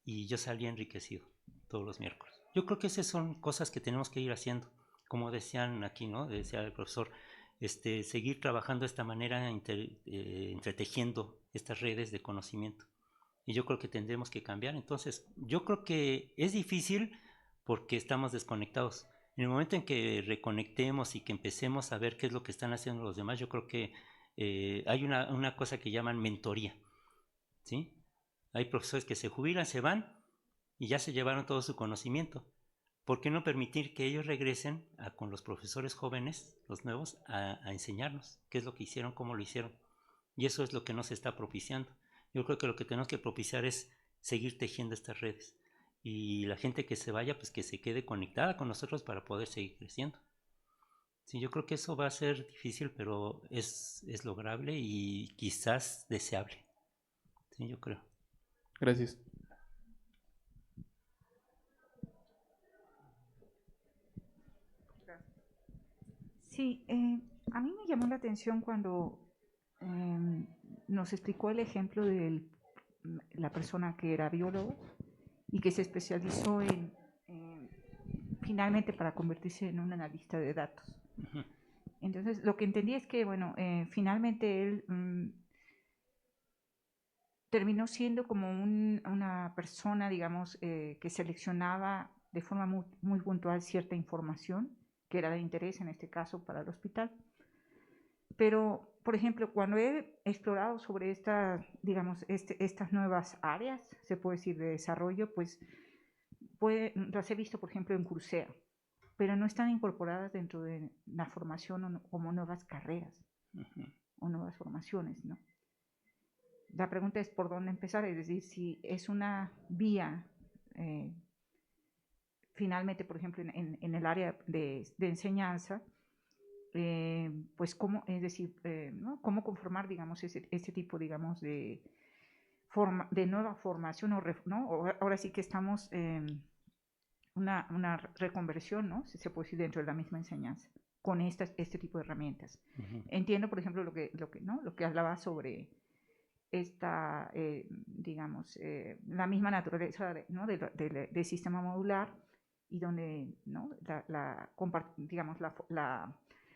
y yo salía enriquecido todos los miércoles. Yo creo que esas son cosas que tenemos que ir haciendo, como decían aquí, ¿no? Decía el profesor, seguir trabajando de esta manera, entretejiendo estas redes de conocimiento. Y yo creo que tendremos que cambiar. Entonces, yo creo que es difícil porque estamos desconectados, En el momento en que reconectemos y que empecemos a ver qué es lo que están haciendo los demás, yo creo que hay una cosa que llaman mentoría, ¿sí? Hay profesores que se jubilan, se van y ya se llevaron todo su conocimiento. ¿Por qué no permitir que ellos regresen con los profesores jóvenes, los nuevos, a enseñarnos qué es lo que hicieron, cómo lo hicieron? Y eso es lo que no se está propiciando. Yo creo que lo que tenemos que propiciar es seguir tejiendo estas redes. Y la gente que se vaya, pues que se quede conectada con nosotros para poder seguir creciendo. Sí, yo creo que eso va a ser difícil, pero es lograble y quizás deseable. Sí, yo creo. Gracias. Sí, a mí me llamó la atención cuando nos explicó el ejemplo de la persona que era biólogo y que se especializó finalmente para convertirse en un analista de datos. Ujú. Entonces, lo que entendí es que, bueno, finalmente él terminó siendo como una persona, digamos, que seleccionaba de forma muy puntual cierta información que era de interés, en este caso, para el hospital. Pero, por ejemplo, cuando he explorado sobre digamos, estas nuevas áreas, se puede decir, de desarrollo, pues las he visto, por ejemplo, en Coursera, pero no están incorporadas dentro de la formación como nuevas carreras o nuevas formaciones, ¿no? La pregunta es por dónde empezar, es decir, si es una vía, finalmente, por ejemplo, en el área de enseñanza, pues cómo, es decir, ¿no? Cómo conformar, digamos, ese tipo, digamos, de nueva formación, ¿no? Ahora sí que estamos una reconversión, ¿no? Si se puede decir, dentro de la misma enseñanza, con este tipo de herramientas. Entiendo, por ejemplo, lo que hablaba sobre esta, digamos, la misma naturaleza ¿no? del sistema modular y donde, ¿no? digamos,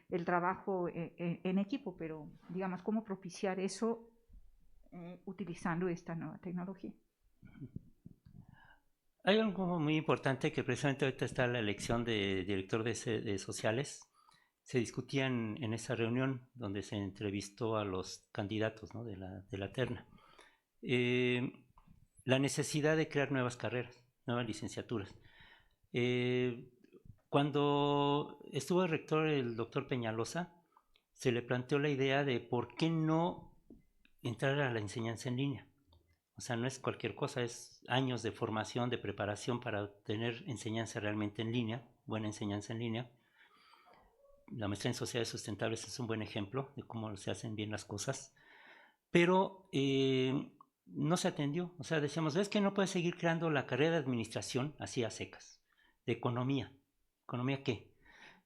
el trabajo en equipo, pero, digamos, cómo propiciar eso utilizando esta nueva tecnología. Hay algo muy importante que precisamente ahorita está la elección de director de sociales. Se discutía en esa reunión donde se entrevistó a los candidatos, ¿no? de la terna. La necesidad de crear nuevas carreras, nuevas licenciaturas. Cuando estuvo el rector, el doctor Peñalosa, se le planteó la idea de por qué no entrar a la enseñanza en línea. O sea, no es cualquier cosa, es años de formación, de preparación para tener enseñanza realmente en línea, buena enseñanza en línea. La maestría en sociedades sustentables es un buen ejemplo de cómo se hacen bien las cosas. Pero no se atendió. O sea, decíamos, ¿ves que no puedes seguir creando la carrera de administración así a secas? De economía. ¿Economía qué?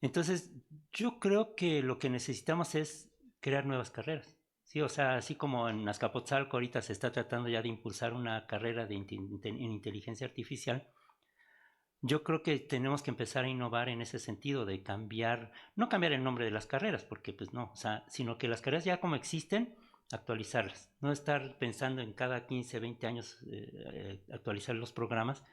Entonces, yo creo que lo que necesitamos es crear nuevas carreras. Sí, o sea, así como en Azcapotzalco ahorita se está tratando ya de impulsar una carrera en inteligencia artificial, yo creo que tenemos que empezar a innovar en ese sentido de cambiar, no cambiar el nombre de las carreras, porque pues no, o sea, sino que las carreras ya como existen, actualizarlas, no estar pensando en cada 15, 20 años actualizar los programas,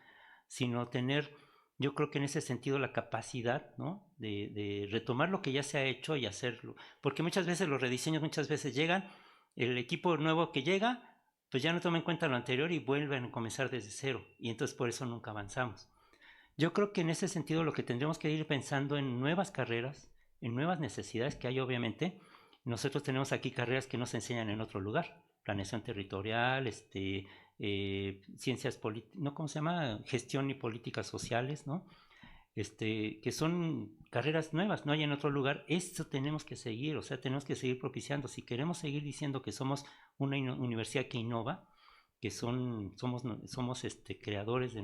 sino tener, yo creo que en ese sentido la capacidad, ¿no? de retomar lo que ya se ha hecho y hacerlo, porque muchas veces los rediseños muchas veces llegan, el equipo nuevo que llega, pues ya no toma en cuenta lo anterior y vuelven a comenzar desde cero, y entonces por eso nunca avanzamos. Yo creo que en ese sentido lo que tendríamos que ir pensando en nuevas carreras, en nuevas necesidades que hay obviamente. Nosotros tenemos aquí carreras que no se enseñan en otro lugar, planeación territorial, ciencias políticas, ¿no? ¿Cómo se llama? Gestión y políticas sociales, ¿no? Que son carreras nuevas, no hay en otro lugar. Esto tenemos que seguir, o sea, tenemos que seguir propiciando. Si queremos seguir diciendo que somos una universidad que innova, que somos creadores de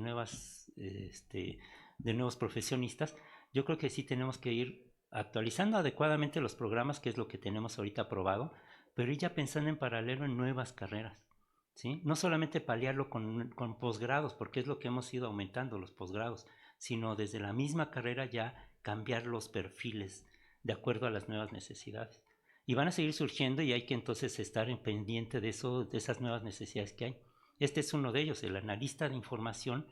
de nuevos profesionistas, yo creo que sí tenemos que ir actualizando adecuadamente los programas, que es lo que tenemos ahorita aprobado, pero ir ya pensando en paralelo en nuevas carreras, ¿sí? No solamente paliarlo con posgrados, porque es lo que hemos ido aumentando, los posgrados, sino desde la misma carrera ya cambiar los perfiles de acuerdo a las nuevas necesidades. Y van a seguir surgiendo y hay que entonces estar en pendiente de esas nuevas necesidades que hay. Este es uno de ellos, el analista de información,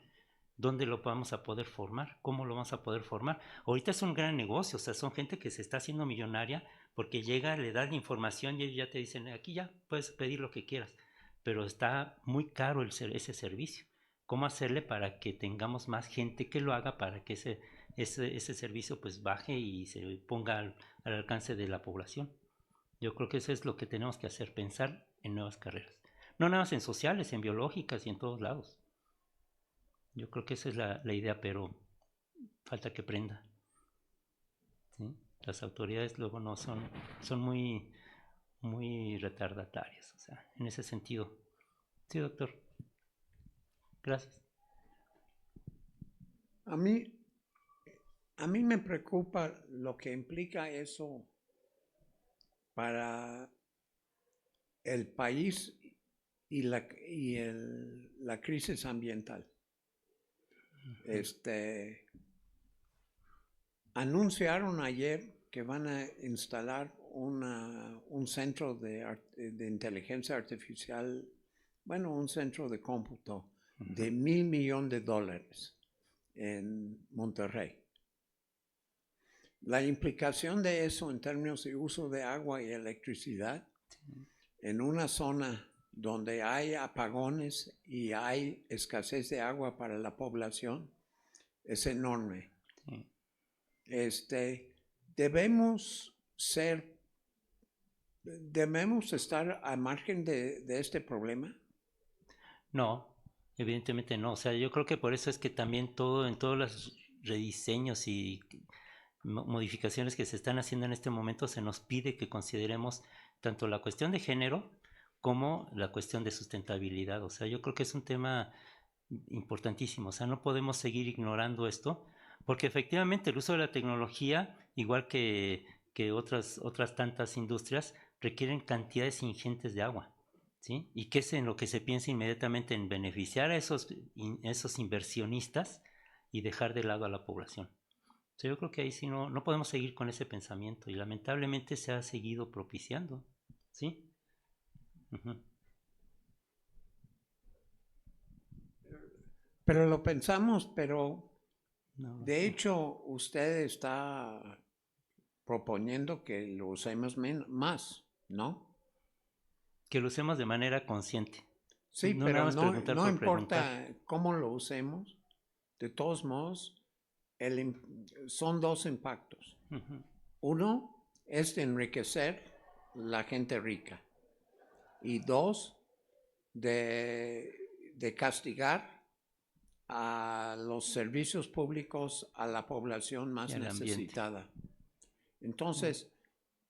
¿Dónde lo vamos a poder formar? ¿Cómo lo vamos a poder formar? Ahorita es un gran negocio, o sea, son gente que se está haciendo millonaria porque llega, le das la información y ellos ya te dicen, aquí ya puedes pedir lo que quieras, pero está muy caro ese servicio. ¿Cómo hacerle para que tengamos más gente que lo haga para que ese servicio pues baje y se ponga al alcance de la población? Yo creo que eso es lo que tenemos que hacer, pensar en nuevas carreras. No nada más en sociales, en biológicas y en todos lados. Yo creo que esa es la idea, pero falta que prenda. ¿Sí? Las autoridades luego no son muy retardatarias, o sea, en ese sentido. Sí, doctor. Gracias. A mí me preocupa lo que implica eso para el país y la crisis ambiental. Anunciaron ayer que van a instalar un centro de inteligencia artificial, bueno, un centro de cómputo de $1,000 millones en Monterrey. La implicación de eso en términos de uso de agua y electricidad en una zona donde hay apagones y hay escasez de agua para la población es enorme. Debemos estar al margen de este problema. No, evidentemente no. O sea, yo creo que por eso es que también en todos los rediseños y modificaciones que se están haciendo en este momento se nos pide que consideremos tanto la cuestión de género como la cuestión de sustentabilidad. O sea, yo creo que es un tema importantísimo. O sea, no podemos seguir ignorando esto, porque efectivamente el uso de la tecnología, igual que otras tantas industrias, requieren cantidades ingentes de agua. ¿Sí? Y que es en lo que se piensa inmediatamente en beneficiar a esos inversionistas y dejar de lado a la población. O sea, yo creo que ahí sí no podemos seguir con ese pensamiento y lamentablemente se ha seguido propiciando. ¿Sí? Pero lo pensamos, pero No, de hecho usted está proponiendo que lo usemos más, ¿no? que lo usemos de manera consciente. Sí, No pero nada más no preguntar por importa preguntar. cómo lo usemos. De todos modos, son dos impactos. Uno es de enriquecer la gente rica. Y dos, de castigar a los servicios públicos a la población más Y al ambiente. necesitada. Entonces,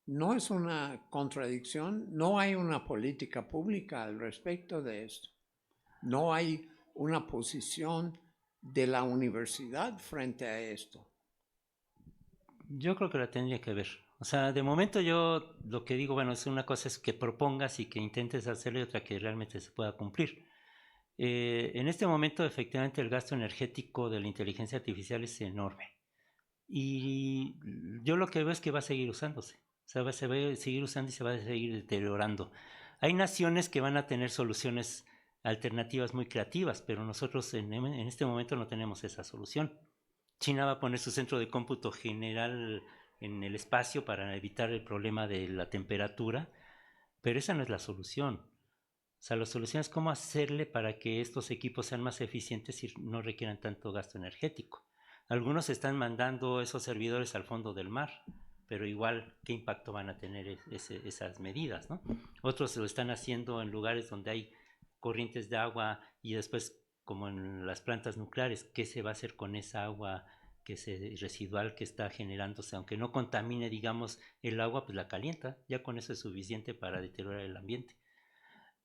no es una contradicción, no hay una política pública al respecto de esto. No hay una posición de la universidad frente a esto. Yo creo que la tendría que ver. O sea, de momento yo lo que digo, bueno, es una cosa es que propongas y que intentes hacerlo y otra que realmente se pueda cumplir. En este momento, efectivamente, el gasto energético de la inteligencia artificial es enorme. Y yo lo que veo es que va a seguir usándose. O sea, se va a seguir usando y se va a seguir deteriorando. Hay naciones que van a tener soluciones alternativas muy creativas, pero nosotros en este momento no tenemos esa solución. China va a poner su centro de cómputo general en el espacio para evitar el problema de la temperatura, pero esa no es la solución. O sea, la solución es cómo hacerle para que estos equipos sean más eficientes y no requieran tanto gasto energético. Algunos están mandando esos servidores al fondo del mar, pero igual, ¿qué impacto van a tener esas medidas, ¿no? Otros lo están haciendo en lugares donde hay corrientes de agua y después, como en las plantas nucleares, ¿qué se va a hacer con esa agua residual que está generándose? Aunque no contamine, digamos, el agua, pues la calienta. Ya con eso es suficiente para deteriorar el ambiente.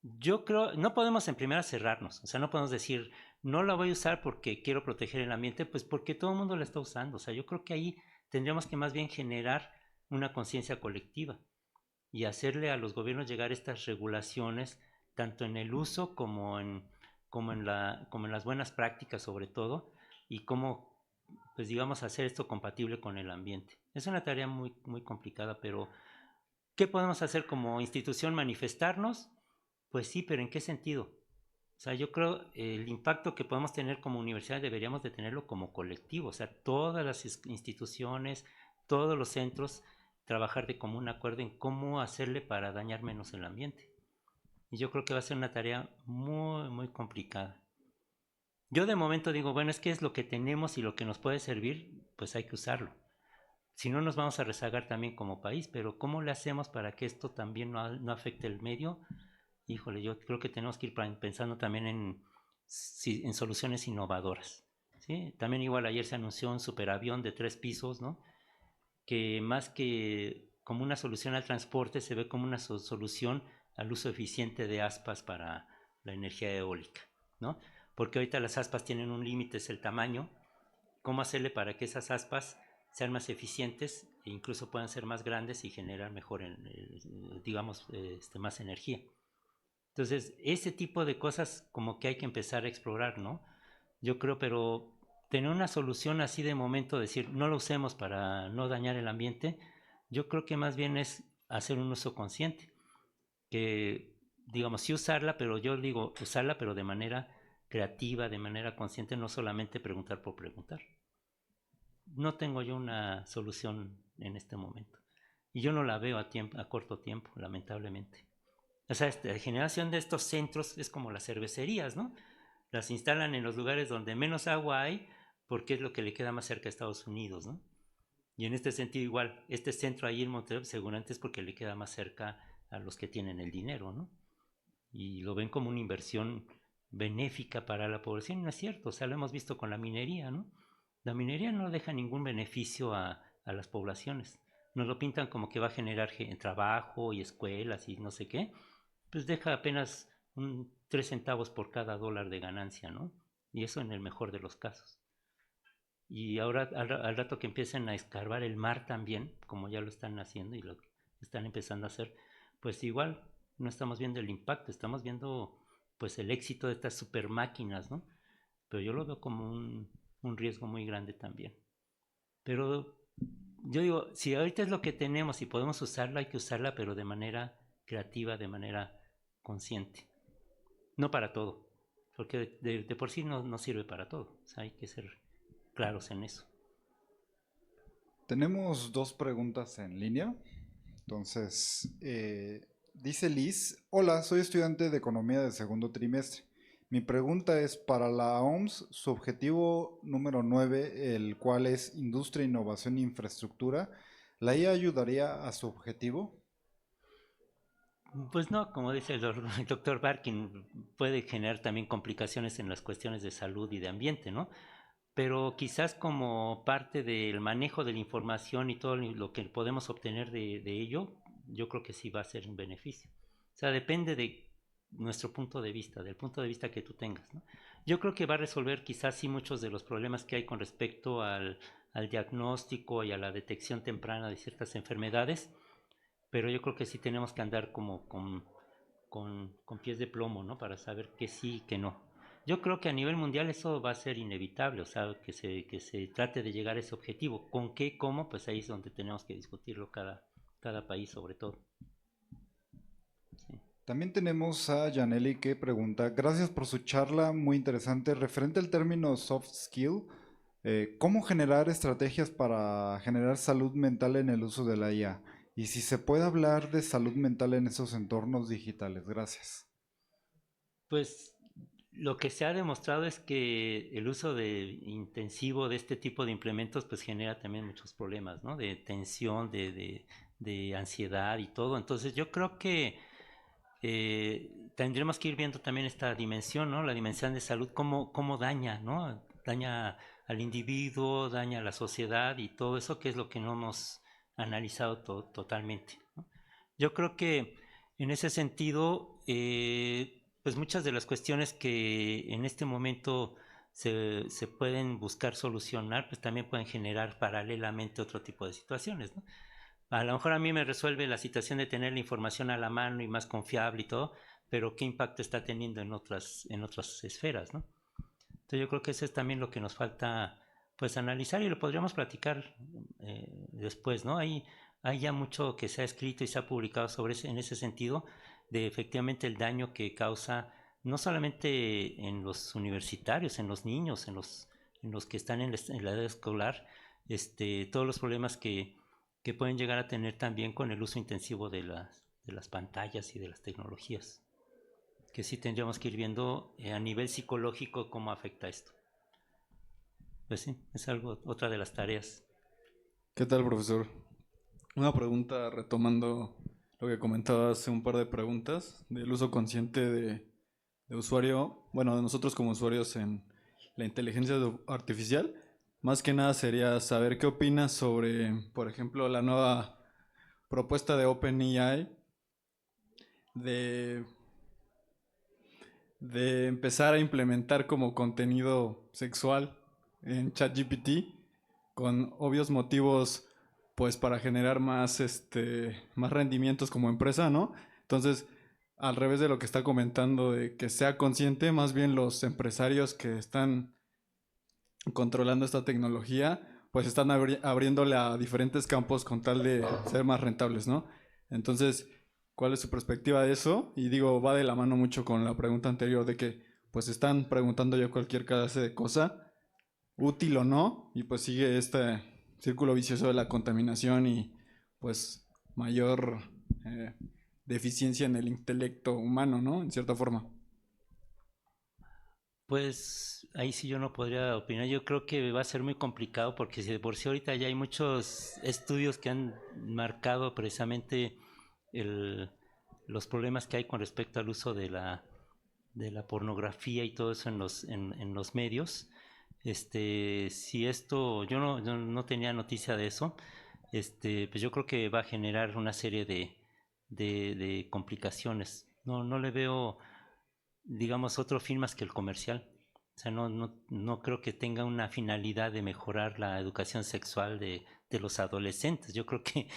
Yo creo, no podemos en primera cerrarnos, o sea, no podemos decir, no la voy a usar porque quiero proteger el ambiente, pues porque todo el mundo la está usando. O sea, yo creo que ahí tendríamos que más bien generar una conciencia colectiva y hacerle a los gobiernos llegar estas regulaciones, tanto en el uso como en las buenas prácticas sobre todo, y cómo, pues digamos, hacer esto compatible con el ambiente. Es una tarea muy, muy complicada, pero ¿qué podemos hacer como institución? ¿Manifestarnos? Pues sí, pero ¿en qué sentido? O sea, yo creo el impacto que podemos tener como universidad deberíamos de tenerlo como colectivo. O sea, todas las instituciones, todos los centros, trabajar de común acuerdo en cómo hacerle para dañar menos el ambiente. Y yo creo que va a ser una tarea muy, muy complicada. Yo de momento digo, bueno, es que es lo que tenemos y lo que nos puede servir, pues hay que usarlo. Si no, nos vamos a rezagar también como país, pero ¿cómo le hacemos para que esto también no afecte el medio? Híjole, yo creo que tenemos que ir pensando también en soluciones innovadoras. ¿Sí? También igual ayer se anunció un superavión de 3 pisos, ¿no? Que más que como una solución al transporte, se ve como una solución al uso eficiente de aspas para la energía eólica, ¿no? Porque ahorita las aspas tienen un límite, es el tamaño. ¿Cómo hacerle para que esas aspas sean más eficientes e incluso puedan ser más grandes y generar mejor, digamos, más energía? Entonces, ese tipo de cosas como que hay que empezar a explorar, ¿no? Yo creo, pero tener una solución así de momento, decir, no lo usemos para no dañar el ambiente, yo creo que más bien es hacer un uso consciente, que digamos, sí usarla, pero yo digo, usarla, pero de manera creativa, de manera consciente, no solamente preguntar por preguntar. No tengo yo una solución en este momento. Y yo no la veo a corto tiempo, lamentablemente. O sea, la generación de estos centros es como las cervecerías, ¿no? Las instalan en los lugares donde menos agua hay, porque es lo que le queda más cerca a Estados Unidos, ¿no? Y en este sentido igual, este centro ahí en Monterrey seguramente es porque le queda más cerca a los que tienen el dinero, ¿no? Y lo ven como una inversión benéfica para la población, no es cierto, o sea, lo hemos visto con la minería, ¿no? La minería no deja ningún beneficio a las poblaciones, nos lo pintan como que va a generar trabajo y escuelas y no sé qué, pues deja apenas 3 centavos por cada dólar de ganancia, ¿no? Y eso en el mejor de los casos. Y ahora al rato que empiecen a escarbar el mar también, como ya lo están haciendo y lo están empezando a hacer, pues igual no estamos viendo el impacto, estamos viendo pues el éxito de estas super máquinas, ¿no? Pero yo lo veo como un riesgo muy grande también. Pero yo digo, si ahorita es lo que tenemos y podemos usarla, hay que usarla, pero de manera creativa, de manera consciente. No para todo, porque de por sí no sirve para todo. O sea, hay que ser claros en eso. Tenemos 2 preguntas en línea. Entonces, dice Liz, hola, soy estudiante de economía de segundo trimestre. Mi pregunta es, para la OMS, su objetivo número 9, el cual es industria, innovación e infraestructura, ¿la IA ayudaría a su objetivo? Pues no, como dice el doctor Barkin, puede generar también complicaciones en las cuestiones de salud y de ambiente, ¿no? Pero quizás como parte del manejo de la información y todo lo que podemos obtener de ello, yo creo que sí va a ser un beneficio. O sea, depende de nuestro punto de vista, del punto de vista que tú tengas, ¿no? Yo creo que va a resolver quizás sí muchos de los problemas que hay con respecto al diagnóstico y a la detección temprana de ciertas enfermedades, pero yo creo que sí tenemos que andar como con pies de plomo, ¿no? Para saber que sí y que no. Yo creo que a nivel mundial eso va a ser inevitable, o sea, que se trate de llegar a ese objetivo. ¿Con qué, cómo? Pues ahí es donde tenemos que discutirlo cada país sobre todo. Sí. También tenemos a Janelli que pregunta, gracias por su charla, muy interesante. Referente al término soft skill, ¿cómo generar estrategias para generar salud mental en el uso de la IA? Y si se puede hablar de salud mental en esos entornos digitales. Gracias. Pues lo que se ha demostrado es que el uso intensivo de este tipo de implementos pues genera también muchos problemas, ¿no? De tensión, de ansiedad y todo. Entonces yo creo que tendremos que ir viendo también esta dimensión, ¿no? La dimensión de salud, cómo daña, ¿no? Daña al individuo, daña a la sociedad y todo eso, que es lo que no hemos analizado totalmente, ¿no? Yo creo que en ese sentido, pues muchas de las cuestiones que en este momento se pueden buscar solucionar, pues también pueden generar paralelamente otro tipo de situaciones, ¿no? A lo mejor a mí me resuelve la situación de tener la información a la mano y más confiable y todo, pero qué impacto está teniendo en otras esferas, ¿no? Entonces yo creo que eso es también lo que nos falta pues analizar y lo podríamos platicar después, ¿no? Hay ya mucho que se ha escrito y se ha publicado en ese sentido, de efectivamente el daño que causa no solamente en los universitarios, en los niños, en los que están en la edad escolar, todos los problemas que pueden llegar a tener también con el uso intensivo de las pantallas y de las tecnologías, que sí tendríamos que ir viendo a nivel psicológico cómo afecta esto. Pues sí, es otra de las tareas. ¿Qué tal, profesor? Una pregunta retomando lo que comentaba hace un par de preguntas del uso consciente de usuario, bueno, de nosotros como usuarios en la inteligencia artificial. Más que nada sería saber qué opinas sobre, por ejemplo, la nueva propuesta de OpenAI de empezar a implementar como contenido sexual en ChatGPT con obvios motivos pues para generar más más rendimientos como empresa, ¿no? Entonces, al revés de lo que está comentando de que sea consciente, más bien los empresarios que están controlando esta tecnología, pues están abriéndole a diferentes campos con tal de ser más rentables, ¿no? Entonces, ¿cuál es su perspectiva de eso? Y digo, va de la mano mucho con la pregunta anterior de que pues están preguntando ya cualquier clase de cosa, útil o no, y pues sigue este círculo vicioso de la contaminación y pues mayor deficiencia en el intelecto humano, ¿no? En cierta forma. Pues ahí sí yo no podría opinar. Yo creo que va a ser muy complicado porque si de por sí ahorita ya hay muchos estudios que han marcado precisamente los problemas que hay con respecto al uso de la pornografía y todo eso en los medios. Si esto, yo no tenía noticia de eso, pues yo creo que va a generar una serie de complicaciones. No le veo, digamos, otro fin más que el comercial. O sea, no creo que tenga una finalidad de mejorar la educación sexual de los adolescentes. Yo creo que,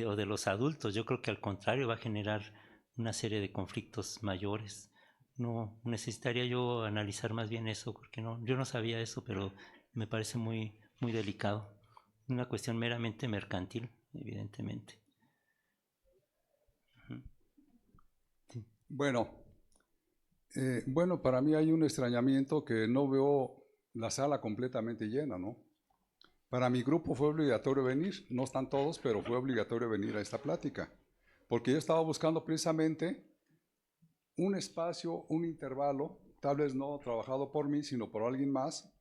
o de los adultos, yo creo que al contrario va a generar una serie de conflictos mayores. No, necesitaría yo analizar más bien eso, porque yo no sabía eso, pero me parece muy, muy delicado. Una cuestión meramente mercantil, evidentemente. Sí. Bueno, para mí hay un extrañamiento que no veo la sala completamente llena, ¿no? Para mi grupo fue obligatorio venir, no están todos, pero fue obligatorio venir a esta plática, porque yo estaba buscando precisamente un espacio, un intervalo, tal vez no trabajado por mí, sino por alguien más.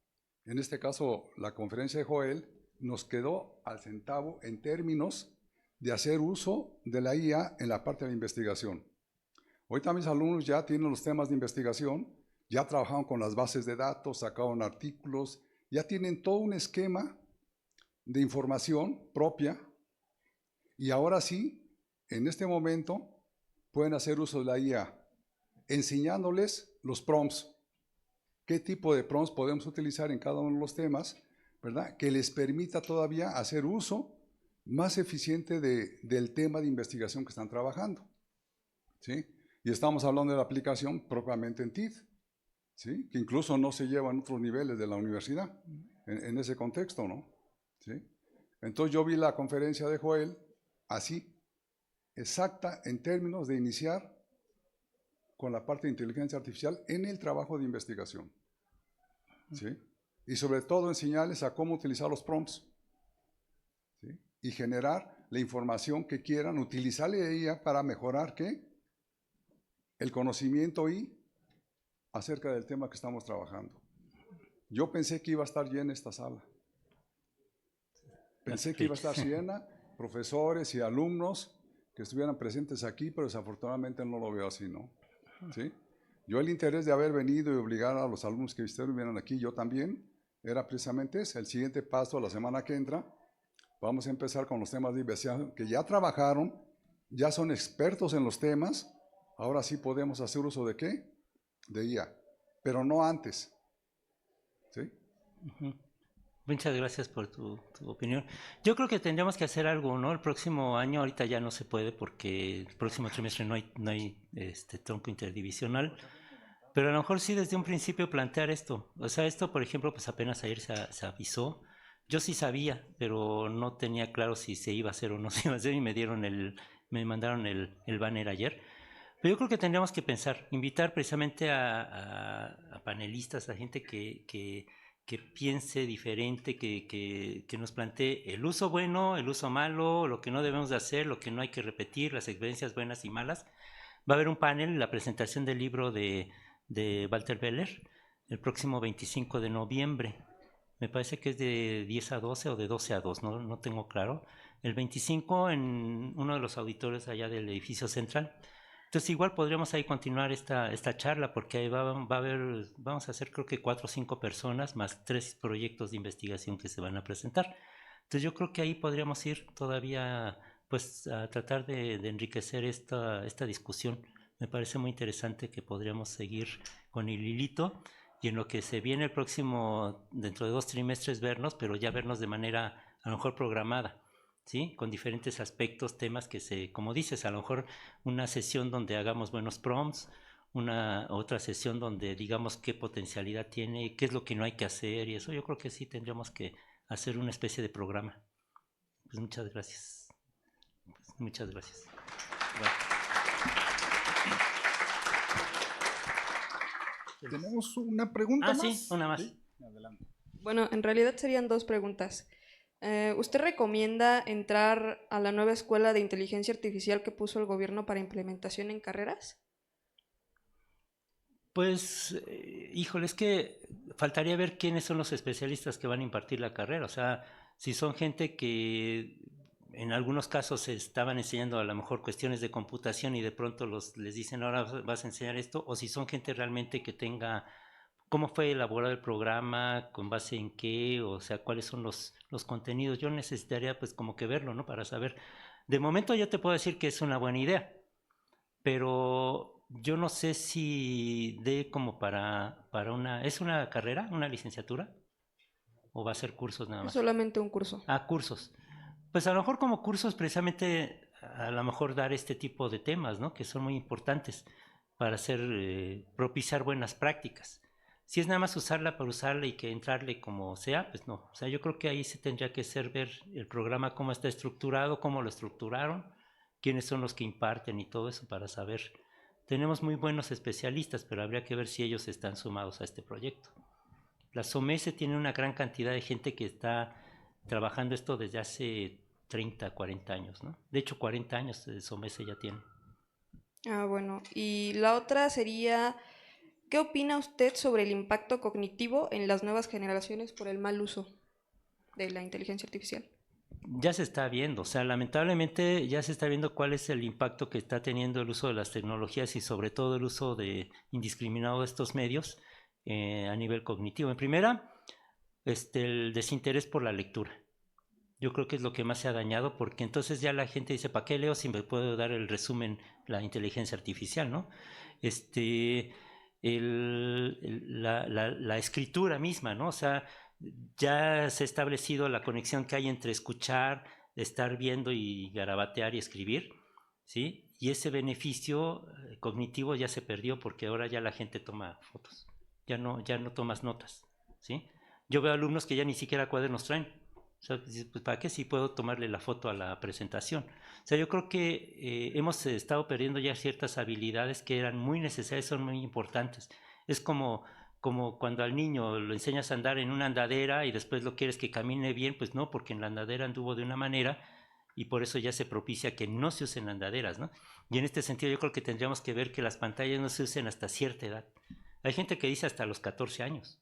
En este caso, la conferencia de Joel nos quedó al centavo en términos de hacer uso de la IA en la parte de la investigación. Ahorita mis alumnos ya tienen los temas de investigación, ya trabajaron con las bases de datos, sacaron artículos, ya tienen todo un esquema de información propia y ahora sí, en este momento, pueden hacer uso de la IA, enseñándoles los prompts, qué tipo de prompts podemos utilizar en cada uno de los temas, ¿verdad? Que les permita todavía hacer uso más eficiente del tema de investigación que están trabajando, ¿sí? Y estamos hablando de la aplicación propiamente en TID, ¿sí? Que incluso no se lleva en otros niveles de la universidad, en ese contexto, ¿no? ¿Sí? Entonces yo vi la conferencia de Joel así, exacta en términos de iniciar con la parte de inteligencia artificial en el trabajo de investigación, ¿sí? Y sobre todo enseñarles a cómo utilizar los prompts, ¿sí? Y generar la información que quieran, utilizarle a ella para mejorar, ¿qué? El conocimiento y acerca del tema que estamos trabajando. Yo pensé que iba a estar llena esta sala. Pensé que iba a estar llena, profesores y alumnos que estuvieran presentes aquí, pero desafortunadamente no lo veo así, ¿no? ¿Sí? Yo el interés de haber venido y obligar a los alumnos que estuvieran aquí, yo también, era precisamente ese. El siguiente paso, la semana que entra, vamos a empezar con los temas de investigación que ya trabajaron, ya son expertos en los temas. Ahora sí podemos hacer uso de ¿qué? De IA, pero no antes. ¿Sí? Muchas gracias por tu opinión. Yo creo que tendríamos que hacer algo, ¿no? El próximo año, ahorita ya no se puede porque el próximo trimestre no hay tronco interdivisional, pero a lo mejor sí desde un principio plantear esto. O sea, esto, por ejemplo, pues apenas ayer se avisó. Yo sí sabía, pero no tenía claro si se iba a hacer o no se iba a hacer y me mandaron el banner ayer. Pero yo creo que tendríamos que pensar, invitar precisamente a panelistas, a gente que piense diferente, que nos plantee el uso bueno, el uso malo, lo que no debemos de hacer, lo que no hay que repetir, las experiencias buenas y malas. Va a haber un panel, la presentación del libro de Walter Beller, el próximo 25 de noviembre. Me parece que es de 10 a 12 o de 12 a 2, no tengo claro. El 25 en uno de los auditores allá del edificio central. Entonces igual podríamos ahí continuar esta charla, porque ahí va a haber, vamos a hacer creo que 4 o 5 personas, más 3 proyectos de investigación que se van a presentar. Entonces yo creo que ahí podríamos ir todavía pues a tratar de enriquecer esta discusión. Me parece muy interesante que podríamos seguir con el hilito y en lo que se viene el próximo, dentro de 2 trimestres vernos, pero ya vernos de manera a lo mejor programada, ¿sí? Con diferentes aspectos, temas que como dices, a lo mejor una sesión donde hagamos buenos prompts, otra sesión donde digamos qué potencialidad tiene, qué es lo que no hay que hacer y eso yo creo que sí tendríamos que hacer una especie de programa. Pues muchas gracias. Muchas gracias. Bueno. Tenemos una pregunta más. Sí, una más. ¿Sí? Adelante. Bueno, en realidad serían 2 preguntas. ¿Usted recomienda entrar a la nueva escuela de inteligencia artificial que puso el gobierno para implementación en carreras? Pues, híjole, es que faltaría ver quiénes son los especialistas que van a impartir la carrera. O sea, si son gente que en algunos casos se estaban enseñando a lo mejor cuestiones de computación y de pronto les dicen ahora vas a enseñar esto, o si son gente realmente que tenga cómo fue elaborado el programa, con base en qué, o sea, cuáles son los contenidos. Yo necesitaría pues como que verlo, ¿no? Para saber. De momento yo te puedo decir que es una buena idea, pero yo no sé si dé como para ¿es una carrera, una licenciatura? ¿O va a ser cursos nada más? Solamente un curso. Cursos. Pues a lo mejor como cursos precisamente a lo mejor dar este tipo de temas, ¿no? Que son muy importantes para propiciar buenas prácticas. Si es nada más usarla para usarla y que entrarle como sea, pues no. O sea, yo creo que ahí se tendría que ver el programa, cómo está estructurado, cómo lo estructuraron, quiénes son los que imparten y todo eso para saber. Tenemos muy buenos especialistas, pero habría que ver si ellos están sumados a este proyecto. La SOMESE tiene una gran cantidad de gente que está trabajando esto desde hace 30, 40 años, ¿no? De hecho, 40 años de SOMESE ya tiene. Bueno. Y la otra sería, ¿qué opina usted sobre el impacto cognitivo en las nuevas generaciones por el mal uso de la inteligencia artificial? Ya se está viendo, o sea, lamentablemente ya se está viendo cuál es el impacto que está teniendo el uso de las tecnologías y sobre todo el uso indiscriminado de estos medios a nivel cognitivo. En primera, el desinterés por la lectura. Yo creo que es lo que más se ha dañado, porque entonces ya la gente dice, ¿para qué leo si me puedo dar el resumen la inteligencia artificial, ¿no? La escritura misma, ¿no? O sea, ya se ha establecido la conexión que hay entre escuchar, estar viendo y garabatear y escribir, ¿sí? Y ese beneficio cognitivo ya se perdió porque ahora ya la gente toma fotos, ya no tomas notas, ¿sí? Yo veo alumnos que ya ni siquiera cuadernos traen. O sea, pues, ¿para qué si puedo tomarle la foto a la presentación? O sea, yo creo que hemos estado perdiendo ya ciertas habilidades que eran muy necesarias, son muy importantes. Es como cuando al niño lo enseñas a andar en una andadera y después lo quieres que camine bien, pues no, porque en la andadera anduvo de una manera y por eso ya se propicia que no se usen andaderas, ¿no? Y en este sentido yo creo que tendríamos que ver que las pantallas no se usen hasta cierta edad. Hay gente que dice hasta los 14 años,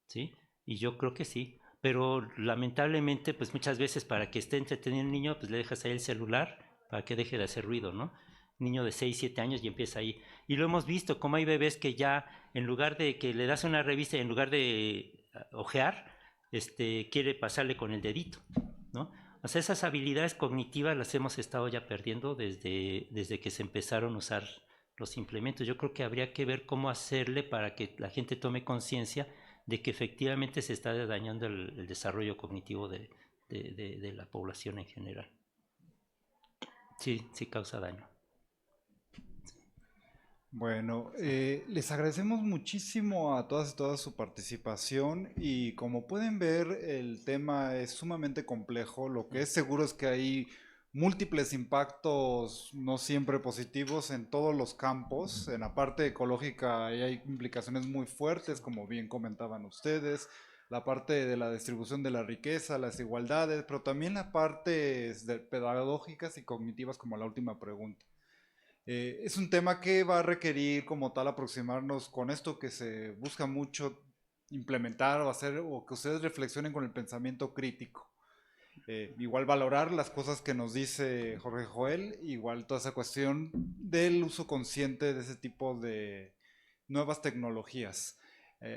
¿sí? Y yo creo que sí. Pero lamentablemente, pues muchas veces para que esté entretenido el niño, pues le dejas ahí el celular para que deje de hacer ruido, ¿no? Niño de 6, 7 años y empieza ahí. Y lo hemos visto, como hay bebés que ya, en lugar de que le das una revista, en lugar de ojear, quiere pasarle con el dedito, ¿no? O sea, esas habilidades cognitivas las hemos estado ya perdiendo desde que se empezaron a usar los implementos. Yo creo que habría que ver cómo hacerle para que la gente tome conciencia de que efectivamente se está dañando el desarrollo cognitivo de la población en general. Sí causa daño. Bueno, les agradecemos muchísimo a todas y todas su participación y como pueden ver el tema es sumamente complejo, lo que es seguro es que hay múltiples impactos no siempre positivos en todos los campos. En la parte ecológica hay implicaciones muy fuertes, como bien comentaban ustedes, la parte de la distribución de la riqueza, las igualdades, pero también la parte pedagógicas y cognitivas, como la última pregunta. Es un tema que va a requerir como tal aproximarnos con esto que se busca mucho implementar o hacer, o que ustedes reflexionen con el pensamiento crítico. Igual valorar las cosas que nos dice Jorge Joel, igual toda esa cuestión del uso consciente de ese tipo de nuevas tecnologías.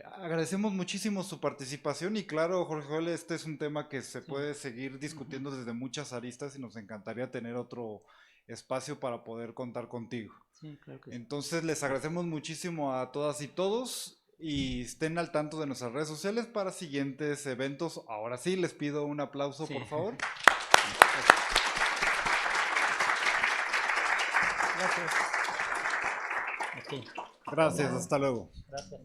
Agradecemos muchísimo su participación y claro, Jorge Joel, este es un tema que se puede seguir discutiendo desde muchas aristas y nos encantaría tener otro espacio para poder contar contigo. Sí, claro que sí. Entonces les agradecemos muchísimo a todas y todos y estén al tanto de nuestras redes sociales para siguientes eventos. Ahora sí, les pido un aplauso, por favor. Gracias. Ok, Gracias, hasta luego. gracias.